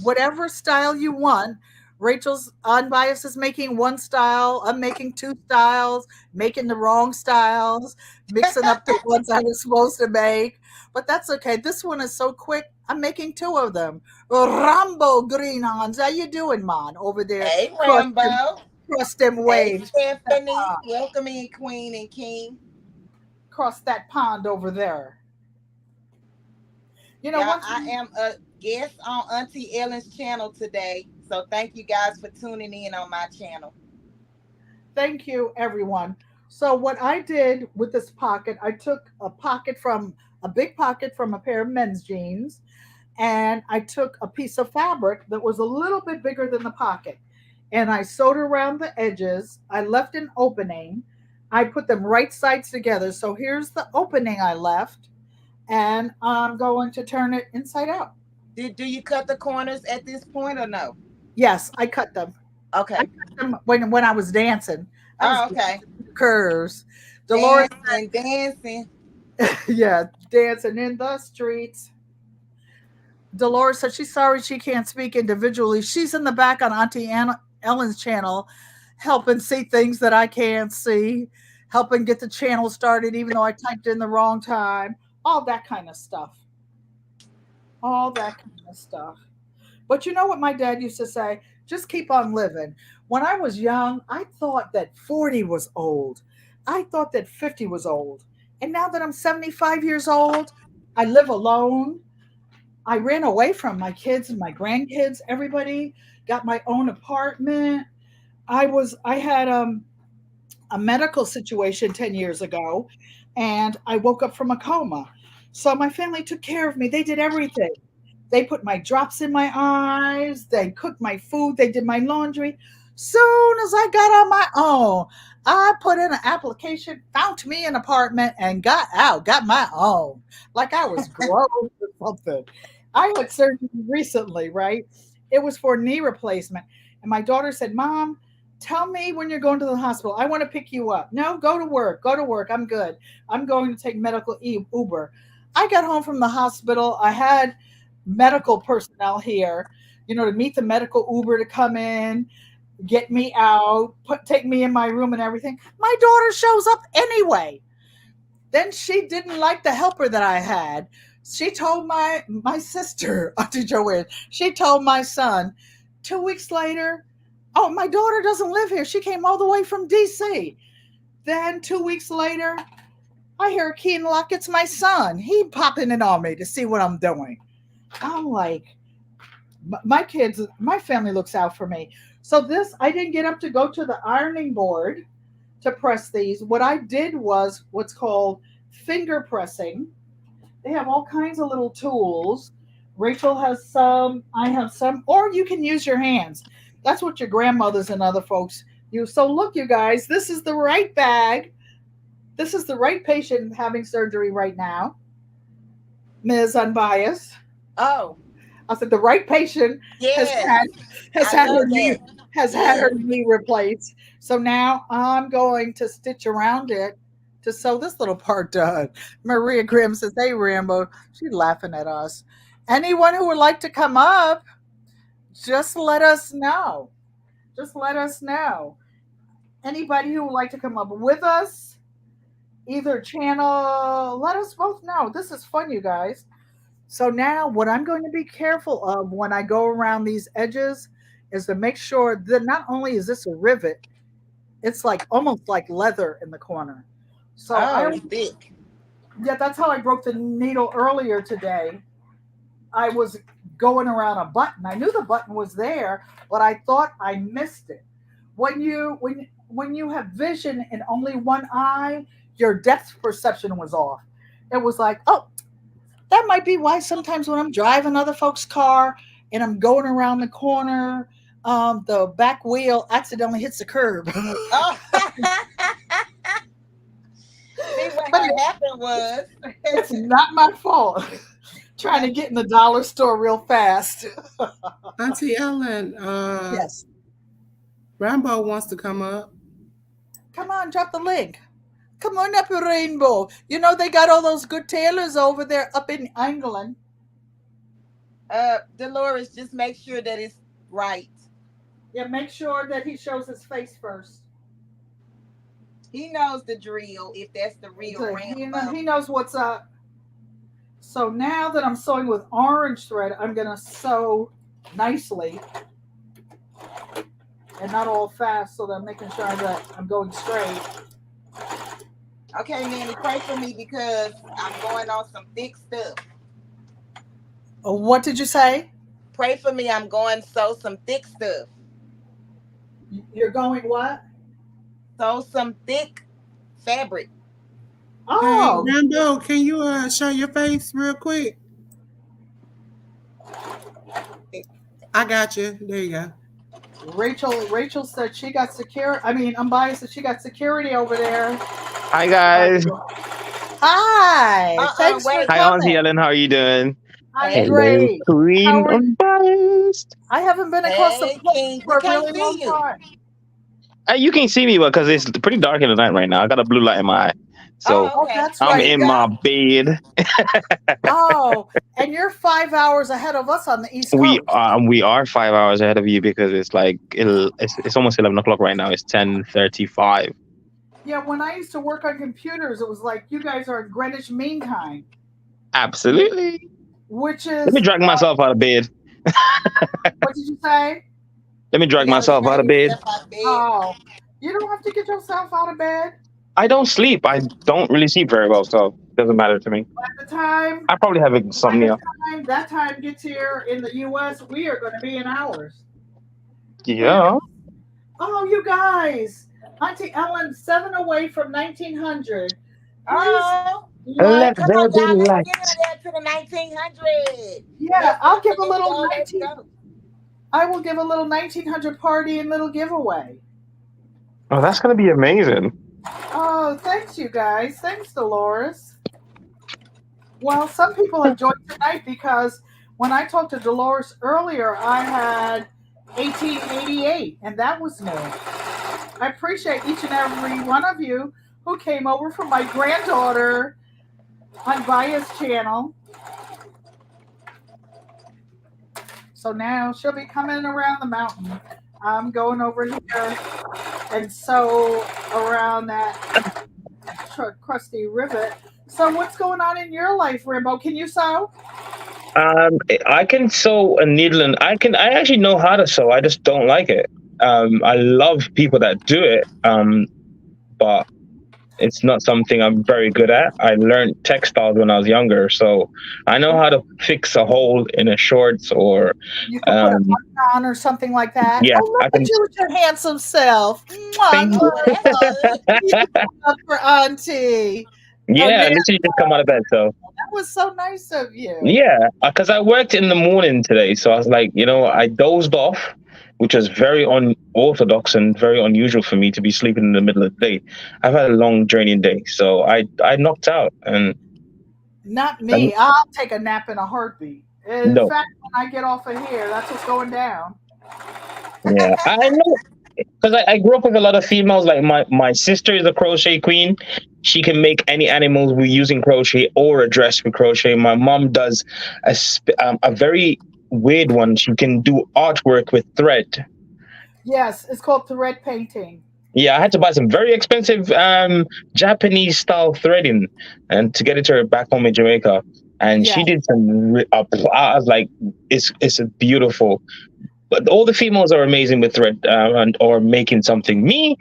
whatever style you want. Rachel's unbiased is making one style. I'm making two styles, making the wrong styles, mixing up the ones I was supposed to make. But that's okay. This one is so quick. I'm making two of them. Rambo Greenhorns. How you doing, man? Over there, Hey, cross them, Rambo. cross them Hey, waves, Stephanie. Welcome in, Queen and King. cross that pond over there. You know, Y'all, one I time. am a guest on Auntie Ellen's channel today. So thank you guys for tuning in on my channel. Thank you, everyone. So what I did with this pocket, I took a big pocket from a pair of men's jeans, and I took a piece of fabric that was a little bit bigger than the pocket, and I sewed around the edges. I left an opening. I put them right sides together. So here's the opening I left, and I'm going to turn it inside out. Do you cut the corners at this point or no? Yes, I cut them. I Okay. cut them when I was dancing. I was Oh, dancing okay. curves. Dolores, Dancing, dancing. yeah, dancing in the streets. Dolores said she's sorry she can't speak individually. She's in the back on Auntie Ellen's channel, helping see things that I can't see, helping get the channel started, even though I typed in the wrong time. All that kind of stuff. All that kind of stuff. But you know what my dad used to say? Just keep on living. When I was young, I thought that 40 was old. I thought that 50 was old. And now that I'm 75 years old, I live alone. I ran away from my kids and my grandkids, everybody, got my own apartment. I had a medical situation 10 years ago and I woke up from a coma. So my family took care of me. They did everything. They put my drops in my eyes. They cooked my food. They did my laundry. Soon as I got on my own, I put in an application, found me an apartment, and got out, got my own. Like I was grown or something. I had surgery recently, right? It was for knee replacement. And my daughter said, Mom, tell me when you're going to the hospital. I want to pick you up. No, go to work. Go to work. I'm good. I'm going to take medical Uber. I got home from the hospital. I had medical personnel here, to meet the medical Uber to come in, get me out, take me in my room and everything. My daughter shows up anyway. Then she didn't like the helper that I had. She told my sister, Auntie Joanne, she told my son, 2 weeks later, oh, my daughter doesn't live here. She came all the way from DC. Then 2 weeks later, I hear a key in the lock. It's my son. He popping in on me to see what I'm doing. I'm like, my kids, my family looks out for me. So this, I didn't get up to go to the ironing board to press these. What I did was what's called finger pressing. They have all kinds of little tools. Rachel has some, I have some, or you can use your hands. That's what your grandmothers and other folks use. So look, you guys, this is the right bag. This is the right patient having surgery right now. Ms. Unbiased. Oh, I said the right patient yes. has I had love her knee that. had her Yes. knee replaced. So now I'm going to stitch around it to sew this little part done. Maria Grimm says, "Hey Rambo," she's laughing at us. Anyone who would like to come up, just let us know. Just let us know. Anybody who would like to come up with us, either channel, let us both know. This is fun, you guys. So now what I'm going to be careful of when I go around these edges is to make sure that not only is this a rivet, it's like almost like leather in the corner. So Oh, it's thick. yeah, that's how I broke the needle earlier today. I was going around a button. I knew the button was there, but I thought I missed it. When you have vision in only one eye, your depth perception was off. It was like, oh, that might be why sometimes when I'm driving other folks' car and I'm going around the corner, the back wheel accidentally hits the curb. Oh, see what But had happened was. it's not my fault. Trying to get in the dollar store real fast. Auntie Ellen, Yes. Rambo wants to come up. Come on, drop the link. Come on up, Rainbow. You know they got all those good tailors over there up in England. Dolores, just make sure that it's right. Yeah, make sure that he shows his face first. He knows the drill if that's the real So Rambo. he knows what's up. So now that I'm sewing with orange thread, I'm going to sew nicely and not all fast so that I'm making sure that I'm going straight. Okay, Nanny, pray for me because I'm going on some thick stuff. What did you say? Pray for me. I'm going sew some thick stuff. You're going what? Sew some thick fabric. Hey, Oh, Rambo, can you show your face real quick? I got you. There you go. Rachel said she got security. I mean, Unbiased said she got security over there. Hi guys. Hi. Thanks for Wait. Hi Auntie coming. Ellen, how are you doing? I'm Hey, Hello, great. How Queen are you? Unbiased. I haven't been across the hey, pond King. for We a can't really long see you. time. You can see me because it's pretty dark in the night right now. I got a blue light in my eye, so Oh, Oh, okay. that's I'm right. in my bed. Oh, and you're 5 hours ahead of us on the East Coast. We are 5 hours ahead of you because it's like it's almost 11 o'clock right now. It's 10:35. Yeah, when I used to work on computers, it was like you guys are in Greenwich Mean Time, Absolutely. which Let me is drag myself out of bed. what did you say? Let me He drag gotta myself out drag of bed. himself out of bed. Oh, you don't have to get yourself out of bed. I don't sleep. I don't really sleep very well, so it doesn't matter to me. By the time I probably have by the insomnia. time that time gets here in the U.S., we are going to be in hours. We are. Yeah. Oh, you guys, Auntie Ellen, 7 away from 1900. Please, Oh, what? Let come there on, be y'all. Let's light. get her there to the 1900. Yeah, I'll give a Let's little go. Let's 19. go. I will give a little 1900 party and little giveaway. Oh, that's gonna be amazing. Oh, thanks, you guys. Thanks, Dolores. Well, some people have joined tonight because when I talked to Dolores earlier, I had 1888, and that was new. I appreciate each and every one of you who came over from my granddaughter on Via's channel. So now she'll be coming around the mountain. I'm going over here and sew around that crusty rivet. So what's going on in your life, Rambo? Can you sew? I can sew a needle, and I actually know how to sew. I just don't like it. I love people that do it. But it's not something I'm very good at. I learned textiles when I was younger, so I know how to fix a hole in a shorts or, You could put a um, button on or something like that. yeah, Oh, look I at can. you with your handsome self. Mwah, Thank you. Oh, well, good that's love. good. You love for Auntie. Yeah, Amanda, literally just come out of bed. So that was so nice of you. yeah, because I worked in the morning today, so I was like, I dozed off, which was very unorthodox and very unusual for me to be sleeping in the middle of the day. I've had a long draining day, so I knocked out, Not and me. I'll take a nap in a heartbeat. In no, fact, when I get off of here, that's what's going down. yeah, I know. Because I grew up with a lot of females. Like my sister is a crochet queen. She can make any animals with using crochet or a dress with crochet. My mom does a very weird one. She can do artwork with thread. Yes, it's called thread painting. Yeah, I had to buy some very expensive Japanese style threading and to get it to her back home in Jamaica. And Yeah. she did some. I was like, it's a beautiful. But all the females are amazing with thread and or making something. Me,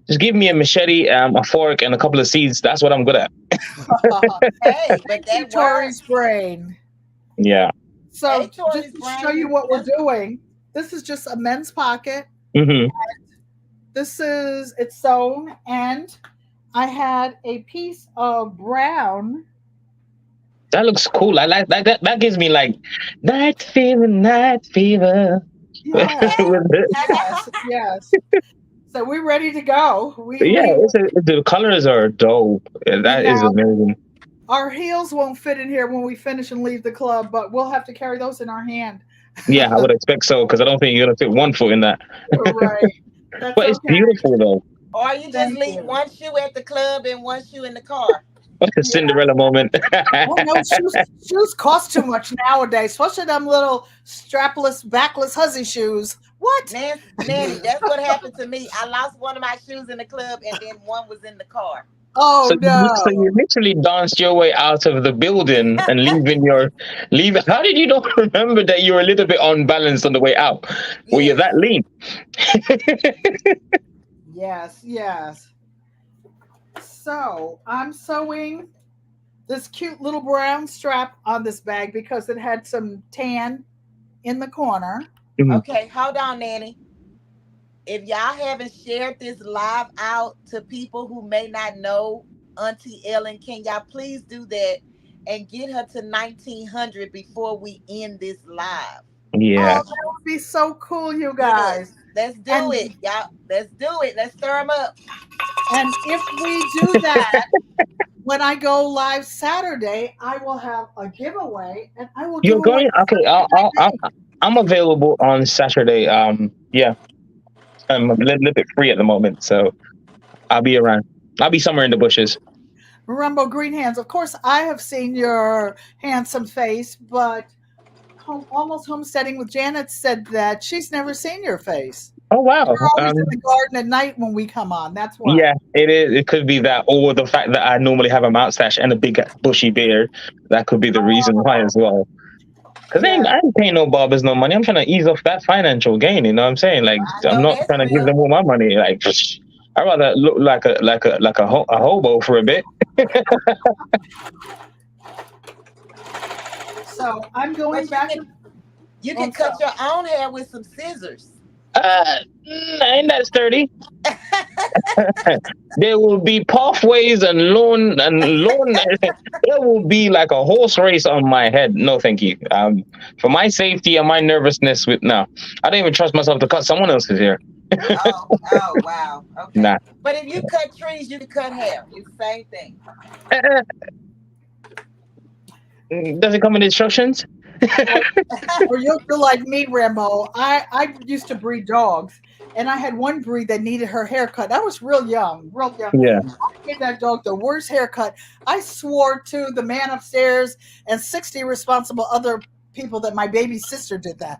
just give me a machete, a fork, and a couple of seeds. That's what I'm good at. Hey, but Thank you, that Tori's works. brain. Yeah. Hey, So, just Tori's to show you brain. what we're doing, this is just a men's pocket. Hmm. It's sewn, and I had a piece of brown. That looks cool. I like that. That gives me like night fever, night fever. Yes, With it. yes. So we're ready to go. Yeah, the colors are dope. Yeah, that is Now amazing. our heels won't fit in here when we finish and leave the club, but we'll have to carry those in our hand. Yeah, I would expect so because I don't think you're gonna fit one foot in that. Right. That's But it's okay. beautiful though. Or you just Thank leave you. one shoe at the club and one shoe in the car. Like a Yeah. Cinderella moment. Oh no, shoes cost too much nowadays, especially them little strapless, backless hussy shoes. What? Nanny, that's what happened to me. I lost one of my shoes in the club and then one was in the car. Oh So no. you literally danced your way out of the building and leave. How did you not remember that you were a little bit unbalanced on the way out? Were you Yes. that lean? Yes, yes. So I'm sewing this cute little brown strap on this bag because it had some tan in the corner. Okay, hold on, Nanny. If y'all haven't shared this live out to people who may not know Auntie Ellen, can y'all please do that and get her to 1900 before we end this live? Yeah. Oh, that would be so cool, you Yes, guys. let's do And it, y'all. Let's do it. Let's stir them up. and if we do that, when I go live Saturday, I will have a giveaway, and I will give You're away going? Okay, something I made. I'm available on Saturday. Yeah, I'm a little bit free at the moment, so I'll be around. I'll be somewhere in the bushes. Rumbo Green Hands. Of course, I have seen your handsome face, but Almost Homesteading with Janet said that she's never seen your face. Oh wow. You're always in the garden at night when we come on. That's why. Yeah, it is. It could be that, or the fact that I normally have a moustache and a big bushy beard. That could be the reason why as well. Because I ain't paying no barbers no money. I'm trying to ease off that financial gain. You know what I'm saying? Like, I'm not trying to give them all my money. Like, I'd rather look like a hobo for a bit. So I'm going back. You can cut your own hair with some scissors. Ain't that sturdy? There will be pathways and lawn. There will be like a horse race on my head. No, thank you. For my safety and my nervousness, I don't even trust myself to cut someone else's hair. Oh, wow. Okay. Nah. But if you cut trees, you can cut hair. It's the same thing. Does it come with instructions? Or you'll feel like me, Rambo. I used to breed dogs, and I had one breed that needed her haircut. I was real young. Yeah. I gave that dog the worst haircut. I swore to the man upstairs and 60 responsible other people that my baby sister did that.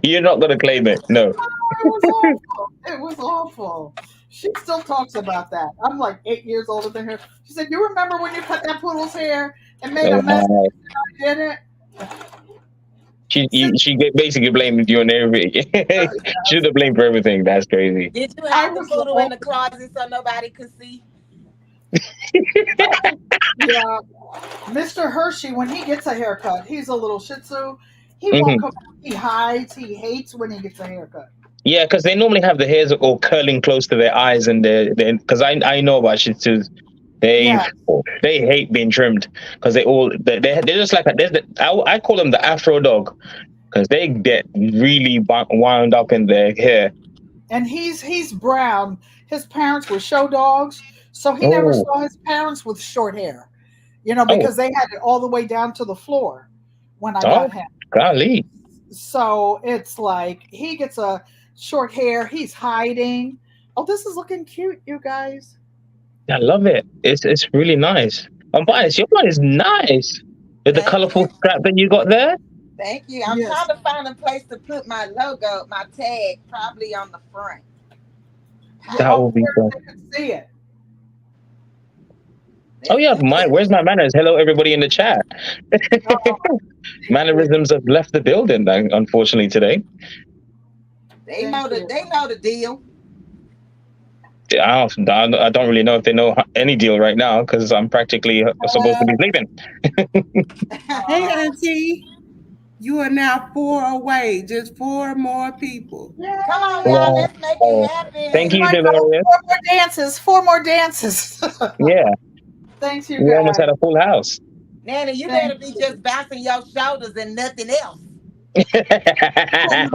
You're not going to claim it. No. It was awful. She still talks about that. I'm like 8 years older than her. She said, "You remember when you cut that poodle's hair and made a mess and I did it?" She basically blamed you on everything. She should have blamed for everything. That's crazy. Did you have the poodle in the closet so nobody could see? Yeah. Mr. Hershey, when he gets a haircut, he's a little Shih Tzu. He won't come. He hides. He hates when he gets a haircut. Yeah, because they normally have the hairs all curling close to their eyes, and because I know about Shih Tzus, they hate being trimmed because they're just like I call them the Afro dog because they get really wound up in their hair. And he's brown. His parents were show dogs, so he never saw his parents with short hair, because they had it all the way down to the floor when I got him. Golly. So it's like he gets a short hair. He's hiding. Oh, this is looking cute, you guys. I love it. It's really nice. I'm biased. Your one is nice. With the colorful strap that you got there. Thank you. I'm trying to find a place to put my logo, my tag, probably on the front. That will be fun. I can see it. Oh yeah, where's my manners? Hello, everybody in the chat. Mannerisms have left the building, unfortunately, today. They know the deal. I don't really know if they know any deal right now because I'm practically supposed to be sleeping. Hey, Auntie. You are now 4 away. Just 4 more people. Yeah. Come on, y'all. Let's make it happen. Thank you, Delorious. 4 more dances. 4 more dances. Yeah. Thanks, you guys. We almost had a full house. Nanny, you better be just bouncing your shoulders and nothing else. Yes.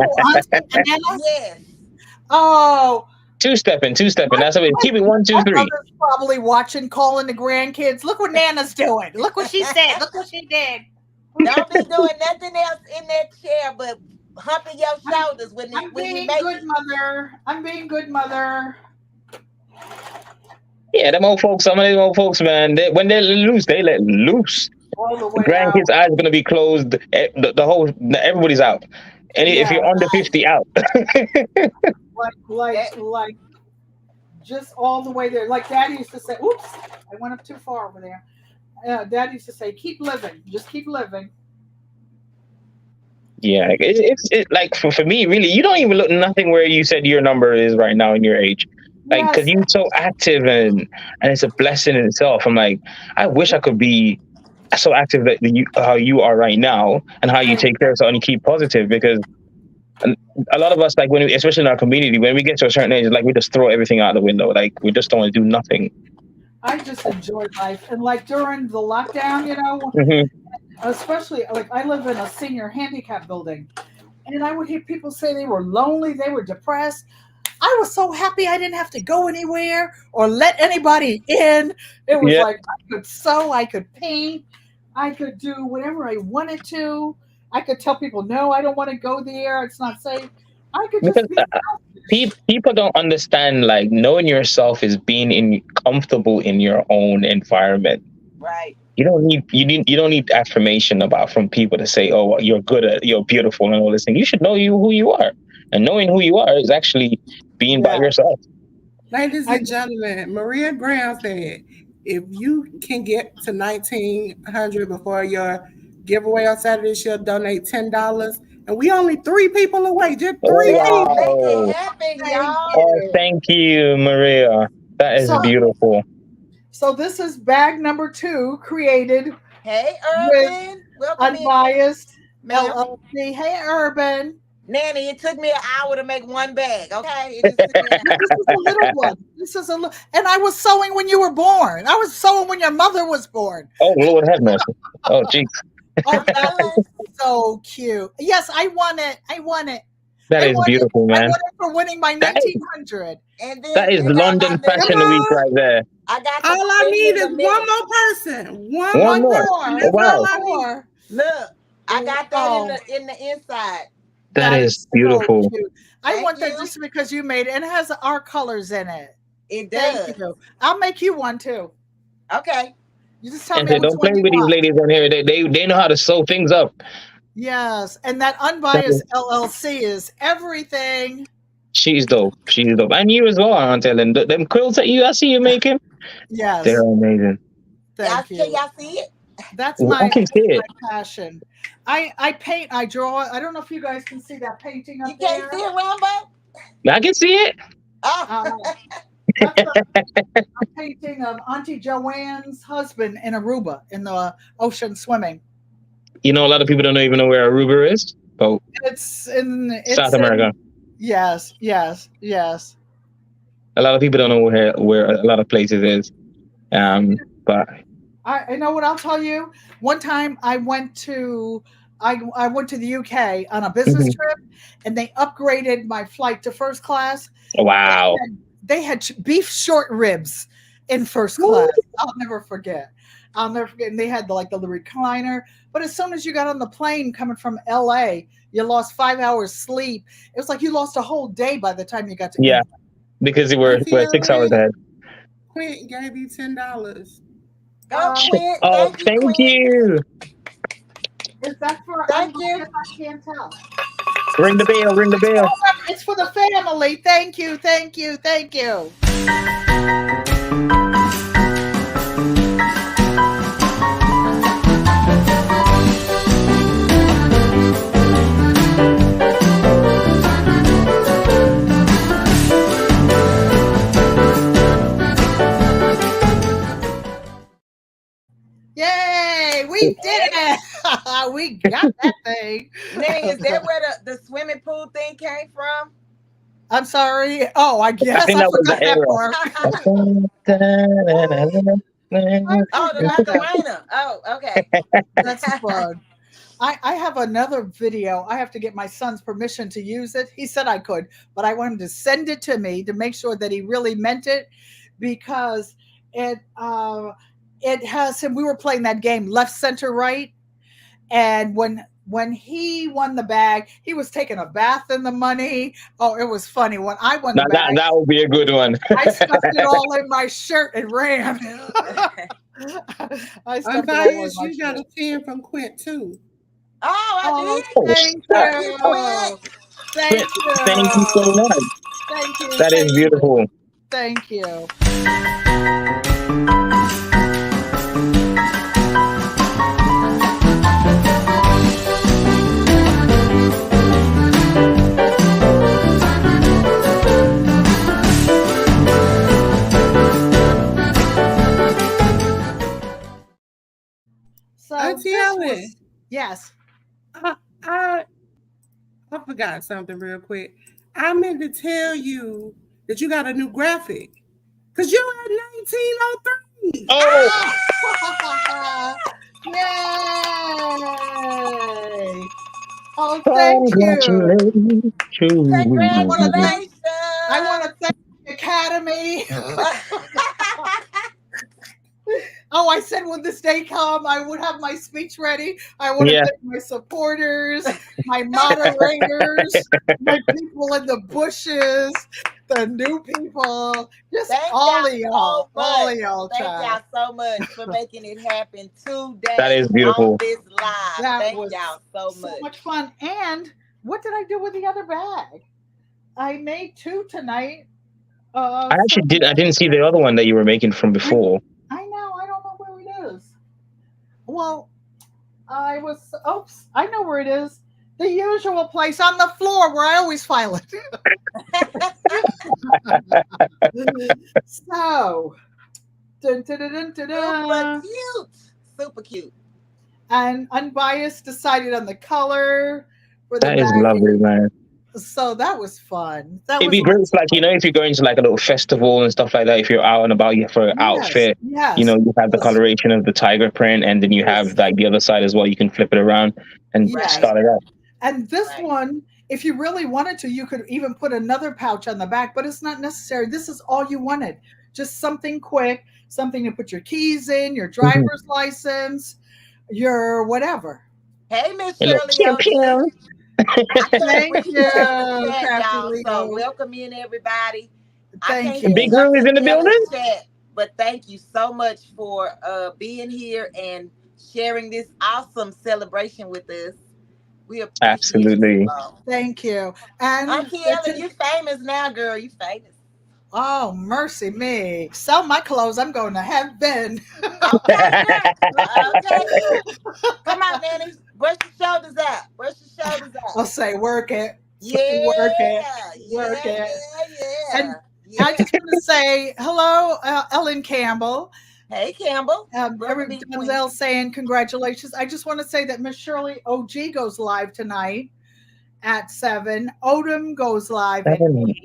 Oh. Two-stepping. That's how we keep it 1, 2, 3. My mother's probably watching, calling the grandkids. Look what Nana's doing. Look what she said. Look what she did. Don't be doing nothing else in that chair but humping your shoulders when you make good mother. I'm being good mother. Yeah, them old folks, some of them old folks, man, when they loose, they let loose. The grandkids' eyes are gonna be closed. Everybody's out. If you're under 50, out. like, just all the way there. Like Daddy used to say, "Oops, I went up too far over there." Dad used to say, "Keep living, just keep living." Yeah, it's like for me, really, you don't even look nothing where you said your number is right now in your age. Like, because you're so active and it's a blessing in itself. I'm like, I wish I could be so active that how you are right now and how you take care of yourself and you keep positive, because a lot of us, like especially in our community, when we get to a certain age, like we just throw everything out the window. Like we just don't want to do nothing. I just enjoy life, and like during the lockdown, especially like I live in a senior handicap building, and I would hear people say they were lonely, they were depressed. I was so happy I didn't have to go anywhere or let anybody in. It was like I could sew, I could paint, I could do whatever I wanted to. I could tell people, no, I don't want to go there. It's not safe. I could Because just be selfish. people don't understand, like, knowing yourself is being comfortable in your own environment. Right. You don't need affirmation about from people to say, oh, you're good at, you're beautiful and all this thing. You should know who you are, and knowing who you are is actually being by Yeah. yourself. Ladies I and gentlemen, Maria Graham said, if you can get to 1,900 before your giveaway on Saturday, she'll donate $10. And we only 3 people away, just Oh 3 Let's people. make it wow! happen, thank y'all. Oh, you. thank you, Maria. That is So beautiful. so this is bag number 2, created Hey, with Urban. Welcome in, Unbiased ma'am. LLC. Hey, Urban. Nanny, it took me an hour to make one bag, okay? It just took me an This is a little one. This is a little, and I was sewing when you were born. I was sewing when your mother was born. Oh Lord, have mercy. Oh jeez, Oh, I'm that done. is so cute. Yes, I won it. I won it. that I is won it. beautiful, I man. won it for winning my That 1900. And then that is I got London my Come Fashion little, Week on. right there. I got All the I thing need in is the one middle. more person. One One more more. person. More. That's all Wow, I need. More. Look, I got that Wow. in the inside. that That is is so beautiful. cute. I Thank want that you. just because you made it. And it has our colors in it. It Thank does. you. I'll make you one too. Okay. You just tell And me say, which don't play one you with these want. ladies on here. They know how to sew things up. Yes. And that That Unbiased is, LLC is everything. she's dope. She's dope. And you as well, Aunt Ellen. Them quilts that I see you making, they're Yes. amazing. Y'all, Thank can you. y'all see it? That's I my can see it. passion. I paint, I draw. I don't know if you guys can see that painting You up can't there. see it, Rambo? I can see it. Oh. Uh, that's a painting of Auntie Joanne's husband in Aruba in the ocean swimming. You know, a lot of people don't even know where Aruba is, but South It's in America. yes, yes, yes. A lot of people don't know where a lot of places is. But I know what I'll tell you. One time I went to the UK on a business mhm. trip and they upgraded my flight to first class. Wow. They had beef short ribs in first class. I'll never forget. I'll never forget. And they had the recliner. But as soon as you got on the plane coming from LA, you lost 5 hours sleep. It was like you lost a whole day by the time you got to Yeah, England. because Auntie we're 6 hours Ellen, ahead. Quint gave you $10. Go, Quinn. Oh, Thank you, thank Quinn. you. Is that for Thank you. unbiased? I can't tell. Ring the bell. Ring the bell. It's for the family. Thank you, thank you, thank you. Yay, we did it. We got that thing. Nanny, is that where the swimming pool thing came from? I'm sorry. Oh, I I guess think I that was the forgot that era. part. I Oh, the forgot that. Macarena. Oh, okay. That's fun. I have another video. I have to get my son's permission to use it. He said I could, but I want him to send it to me to make sure that he really meant it because it it has him. We were playing that game left, center, right, and when he won the bag, he was taking a bath in the money. Oh, it was funny. When I won the Now bag, that would be a good one. I stuffed it all in my shirt and ran. I stuffed it all in Unbiased, my you got shirt. a 10 from Quint too. Oh, I Oh, did. Oh, thank snap. Thank you, you. Quinn. Thank Thank you so you. much. Thank you. That is Thank you. beautiful. Thank you. So Auntie this Ellen, was yes. I, I, I forgot something real quick. I meant to tell you that you got a new graphic. Because you're at 1903. Oh, Yay! Oh, thank you. congratulations. Congratulations. I want to thank the Academy. Oh, I said when this day come, I would have my speech ready. I would have Yeah, picked my supporters, my moderators, my people in the bushes, the new people, just Thank all of y'all so y'all, all much. of y'all, Thank child. y'all so much for making it happen that today is on beautiful. this live. That Thank was y'all so so much. much fun. And what did I do with the other bag? I made two tonight. I So actually did. I didn't see the other one that you were making from I, before. I know. I don't know where it is. Well, I was. Oops, I know where it is. The usual place on the floor where I always file it. So, dun, dun, dun, dun, dun, Super dun. cute. Super cute. And Unbiased decided on the color for the That is bag. lovely, man. So that was fun. That It'd was be great, if, like, if you're going to like a little festival and stuff like that. If you're out and about, you for an yes, outfit, yes, you have the yes, coloration of the tiger print, and then you yes, have like the other side as well. You can flip it around and yes. Right. start it out. And this Right. one, if you really wanted to, you could even put another pouch on the back, but it's not necessary. This is all you wanted. Just something quick, something to put your keys in, your Mhm. driver's license, your whatever. Hey, Miss A little Shirley pew OG. pew. I can't Thank read in the you, chat, Crafty y'all. So Leo. welcome in everybody. I Thank can't you. see Big Girl is nothing in the in the building. chat, but thank you so much for being here and sharing this awesome celebration with us. We appreciate you Absolutely. all. Thank you. And Auntie Ellen, you famous now, girl. You famous. oh, mercy me. Sell my clothes. I'm going to heaven. Okay, now. Okay. Come on, Nanny. Brush your shoulders out. Brush your shoulders I'll out. say, work it, work it, Yeah. work Yeah, it. yeah, yeah. And I Yeah. just want to say hello, Ellen Campbell. Hey, Campbell. Every Welcome in, Queen. Denzel saying congratulations. I just want to say that Miss Shirley OG goes live tonight at 7. Odom goes live at Um, 8.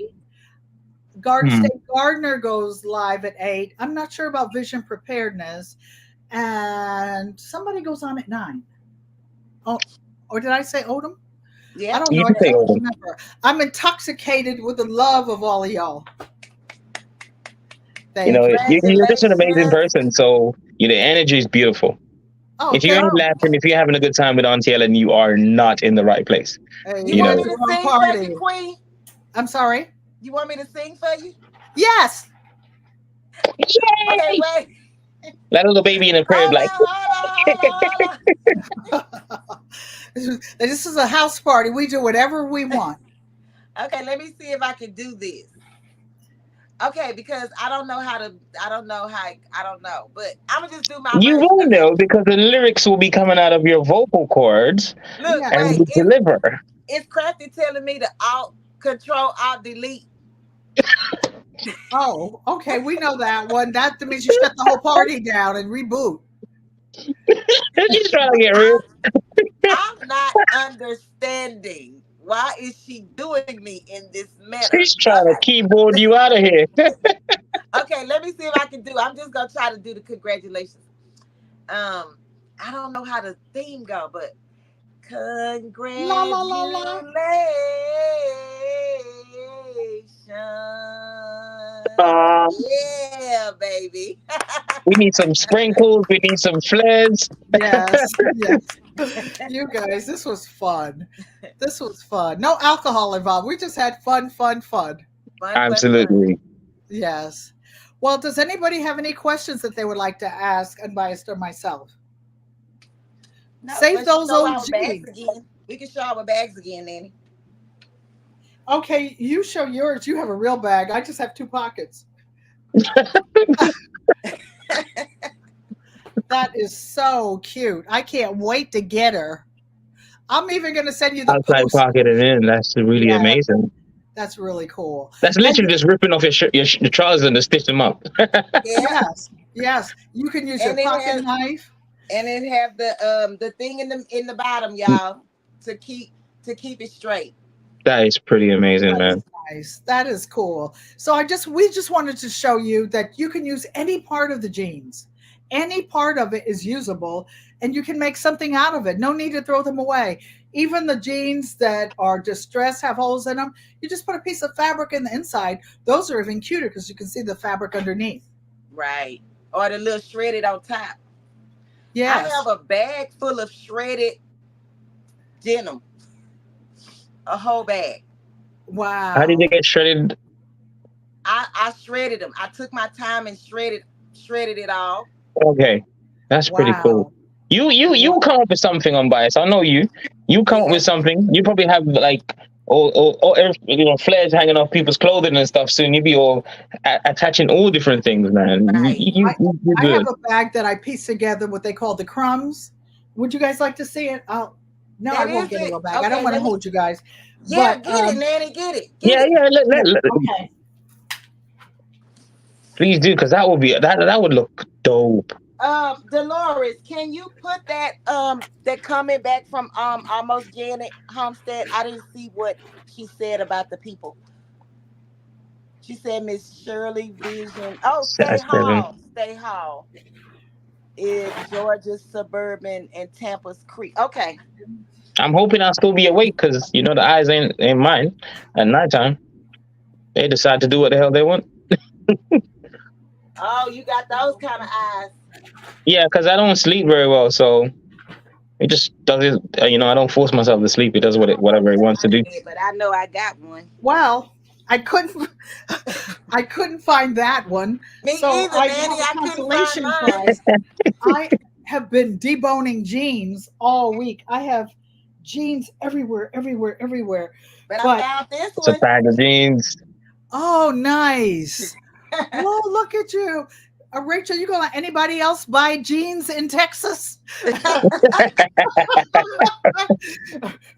Garden hmm. State Gardener goes live at 8. I'm not sure about Vision Preparedness. And somebody goes on at 9. Oh, or did I say Odom? I Yep, don't you know. You I can said take can't Odom. over. remember. I'm intoxicated with the love of all of y'all. Thank you. You're just an amazing Congratulations. person. So the energy is beautiful. Oh, If you ain't laughing, if you're having a good time with Auntie Ellen, you are not in the right place. hey, You you You want went me know. to the to wrong sing for you, party. Queen? I'm sorry. You want me to sing for you? Yes. Okay, Yay! wait. That little baby in the crib, Hold like, on, hold on, hold on, hold This is a house party. We do whatever we want. on. Okay, let me see if I can do this. Okay, because I don't know how to. I don't know how. I don't know, but I'm gonna just do my you version. will Okay. know because the lyrics will be coming out of your vocal cords Look, Yeah. and wait. will deliver. It's Crafty telling me to alt control alt delete. Oh, okay. We know that one. That means you shut the whole party down and reboot. She's trying to get real. I'm I'm not understanding. Why is she doing me in this manner? She's trying to keyboard you out of here. Okay, let me see if I can do. I'm just gonna try to do the congratulations. I don't know how the theme go, but La la la la. congratulations. Aw, Yeah, baby. we need some sprinkles. We need some flares. Yes. Yes. You guys, this was fun. This was fun. No alcohol involved. We just had fun, fun, fun. Fun, fun, fun. Absolutely. Yes. Well, does anybody have any questions that they would like to ask Unbiased or myself? No, Save let's those show our bags OGs. again. We can show our bags again, Nanny. Okay, you show yours. You have a real bag. I just have two pockets. That is so cute. I can't wait to get her. I'm even going to send you the Outside post. pocket and in. That's really Yeah, amazing. that's really cool. That's And literally just ripping off your trousers and to stitch them up. Yeah, yes, yes, you can use your and it pocket has knife. the thing in the bottom, y'all, to keep it straight. That is pretty amazing, That is man. nice. That is cool. So we just wanted to show you that you can use any part of the jeans. Any part of it is usable and you can make something out of it. No need to throw them away. Even the jeans that are distressed have holes in them. You just put a piece of fabric in the inside. Those are even cuter because you can see the fabric underneath. Right. or the little shredded on top. I Yes. have a bag full of shredded denim, a whole bag. How did Wow. they get shredded? I shredded them. I took my time and shredded it all. Okay, that's pretty cool. Wow. You come up with something on bias. I know you. You come up Yeah, with something. You probably have like flares hanging off people's clothing and stuff. Soon you be all attaching all different things, man. You right. you, I you you're I have good. a bag that I pieced together what they call the crumbs. Would you guys like to see it? No, I That won't is get a it. real bag. I don't Okay, want to let me. hold you guys. Yeah, But get it, Nanny. Get it. Get Yeah, it. yeah. yeah, okay. Please do, because that would be that would look dope. Dolores, can you put that comment back from almost Janet Homestead? I didn't see what she said about the people. She said Miss Shirley Vision. Oh, Stay That's seven. Hall. Stay Hall. Is Georgia's suburban and Tampa's Creek. Okay. I'm hoping I'll still be awake because the eyes ain't mine at nighttime. They decide to do what the hell they want. Oh, you got those kind of eyes. Yeah, because I don't sleep very well, so it just does it. I don't force myself to sleep. It does I don't know whatever it wants to about do. that, but I know I got one. Well, I couldn't I couldn't find that one. Me So either, I Nanny. have a I couldn't find consolation mine. prize. I have been deboning jeans all week. I have jeans everywhere, everywhere, everywhere. But I But found this It's a one. bag of jeans. oh, nice. Oh, look at you. Rachel, you gonna let anybody else buy jeans in Texas?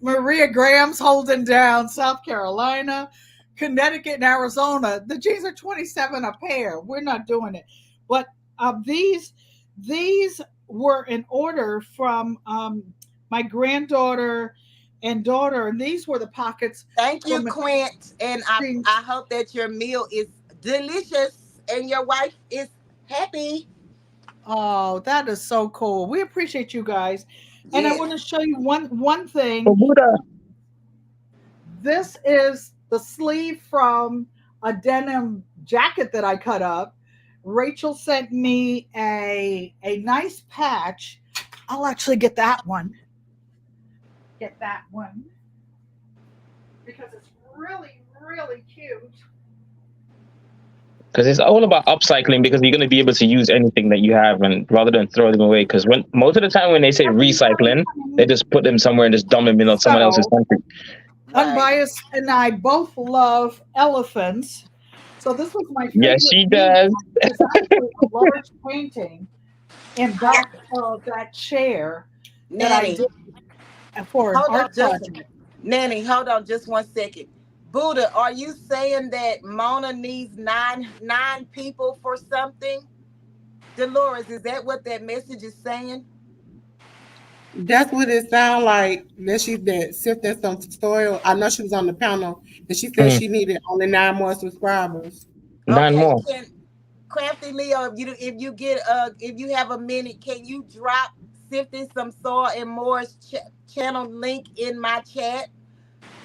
Maria Graham's holding down South Carolina, Connecticut, and Arizona. The jeans are 27 a pair. We're not doing it. But these were in order from my granddaughter and daughter, and these were the pockets Thank for you, my Quint. And I jeans. hope that your meal is delicious and your wife is happy. Oh, that is so cool. We appreciate you guys. And I Yes. want to show you one Oh, thing. Buddha. This is the sleeve from a denim jacket that I cut up. Rachel sent me a nice patch. I'll actually get that one. Get that one because it's really really cute. Because it's all about upcycling, because you're going to be able to use anything that you have, and rather than throw them away. Because when most of the time when they say recycling, they just put them somewhere and just dump them in someone else's So country. Right. Unbiased and I both love elephants. So this was my Yes, favorite she piece. does. It's actually a large painting in back of that chair that I Nanny, did for an hold on art just project. Nanny, hold on just 1 second. Buddha, are you saying that Mona needs nine people for something? Dolores, is that what that message is saying? That's what it sound like. That she that sifted some soil. I know she was on the panel, and she said Mm, she needed only 9 more subscribers. nine Okay, more. can Crafty Leo, if you get if you have a minute, can you drop Sifting Some Soil and More's channel link in my chat?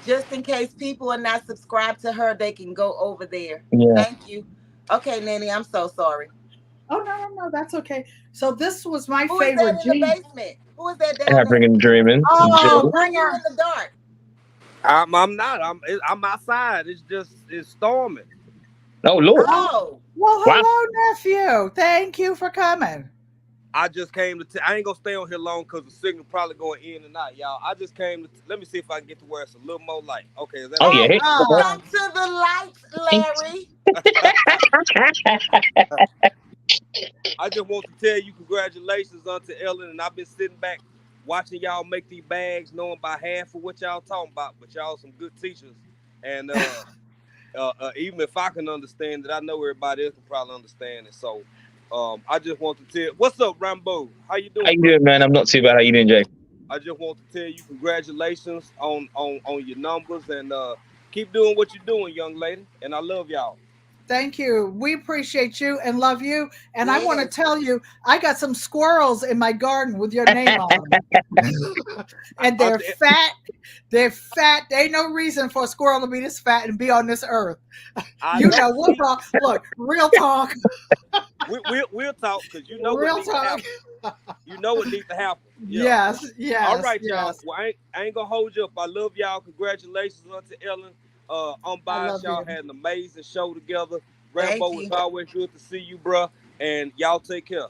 Just in case people are not subscribed to her, they can go over there. Yeah, Thank you. Okay, Nanny, I'm so sorry. Oh no, that's okay. So this was my Who is that favorite in the jean. basement? Who is that down there? African dreaming. Oh, Jill. Why are you in the dark? I'm not. I'm outside. It's storming. Oh Lord! oh, Oh, well, Wow. hello, nephew. Thank you for coming. I just came to. I ain't gonna stay on here long because the signal probably going in and out, y'all. I just came to. Let me see if I can get to where it's a little more light. Okay, is that Oh yeah. better? oh, Hit. Ah, welcome to the lights, Larry. I just want to tell you congratulations unto Ellen, and I've been sitting back watching y'all make these bags, knowing by half of what y'all talking about, but y'all some good teachers, and even if I can understand it, I know everybody else can probably understand it. So, I just want to tell. What's up, Rambo? How you How doing, you brother? doing, man? I'm not too bad. How you doing, Jay? I just want to tell you congratulations on your numbers, and keep doing what you're doing, young lady. And I love y'all. Thank you. We appreciate you and love you. And I want to Yes. tell you, I got some squirrels in my garden with your name on them. And they're Auntie, fat. They're fat. There ain't no reason for a squirrel to be this fat and be on this earth. I You know. know, we'll See, talk. Look, real talk. we'll talk because you know what Real needs to talk. happen. You know what needs to happen. Yeah. Yes, All yes, right, y'all. yes. Well, I ain't gonna hold you up. I love y'all. Congratulations onto Ellen. I'm I biased. love Y'all you. had an amazing show together. Thank Rambo, it's you. always good to see you, bruh. And y'all take care.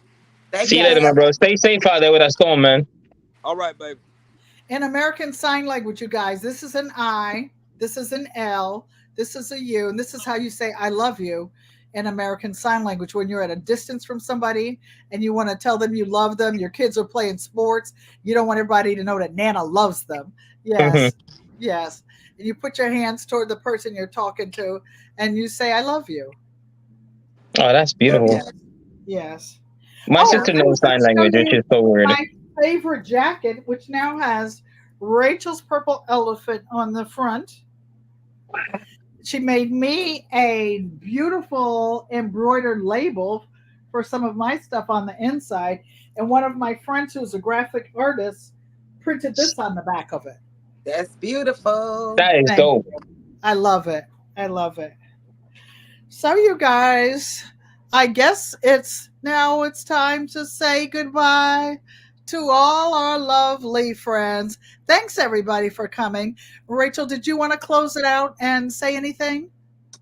Thank See you you, later, Yes. my bro. Ellen. Stay safe out there with that storm, man. All right, baby. In American Sign Language, you guys, this is an I, this is an L, this is a U, and this is how you say I love you in American Sign Language when you're at a distance from somebody and you want to tell them you love them. Your kids are playing sports. You don't want everybody to know that Nana loves them. Oh, Yes, yes. And you put your hands toward the person you're talking to and you say, I love you. that's Love beautiful. you. Yes, yes. My Oh, Love sister I you. knows want to sign show language, which you is so weird. my favorite jacket, which now has Rachel's purple elephant on the front. She made me a beautiful embroidered label for some of my stuff on the inside. And one of my friends, who's a graphic artist, printed this on the back of it. That's beautiful. That is Thank dope. you. I love it. I love it. So, you guys, I guess it's time to say goodbye to all our lovely friends. Thanks, everybody, for coming. Rachel, did you want to close it out and say anything?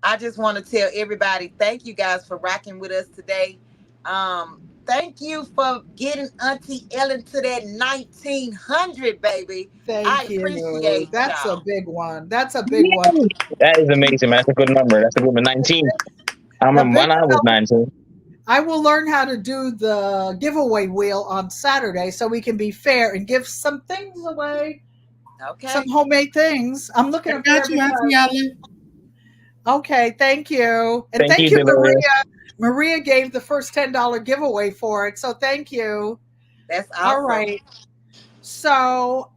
I just want to tell everybody, thank you guys for rocking with us today. Thank you for getting Auntie Ellen to that 1900, baby. I Thank you. appreciate That's a y'all. big one. That's a big one. Yay. That is amazing, man. That's a good number. That's a good one. 19. I The remember big when I was 19. I will learn how to do the giveaway wheel on Saturday so we can be fair and give some things away, some Okay. homemade things. I'm looking I up there got you, because Auntie Ellen. okay, thank you. And Thank thank you, you, Dolores. Maria. Maria gave the first $10 giveaway for it. So thank you. That's All awesome. right. So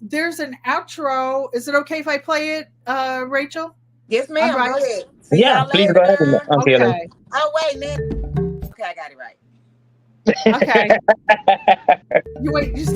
there's an outro. Is it okay if I play it, Rachel? Yes, I'm ma'am. right. Go ahead. See Yeah, y'all please go ahead, later. Auntie Ellen. Okay. Oh, wait, man. Okay, I got it right. Okay. You wait. You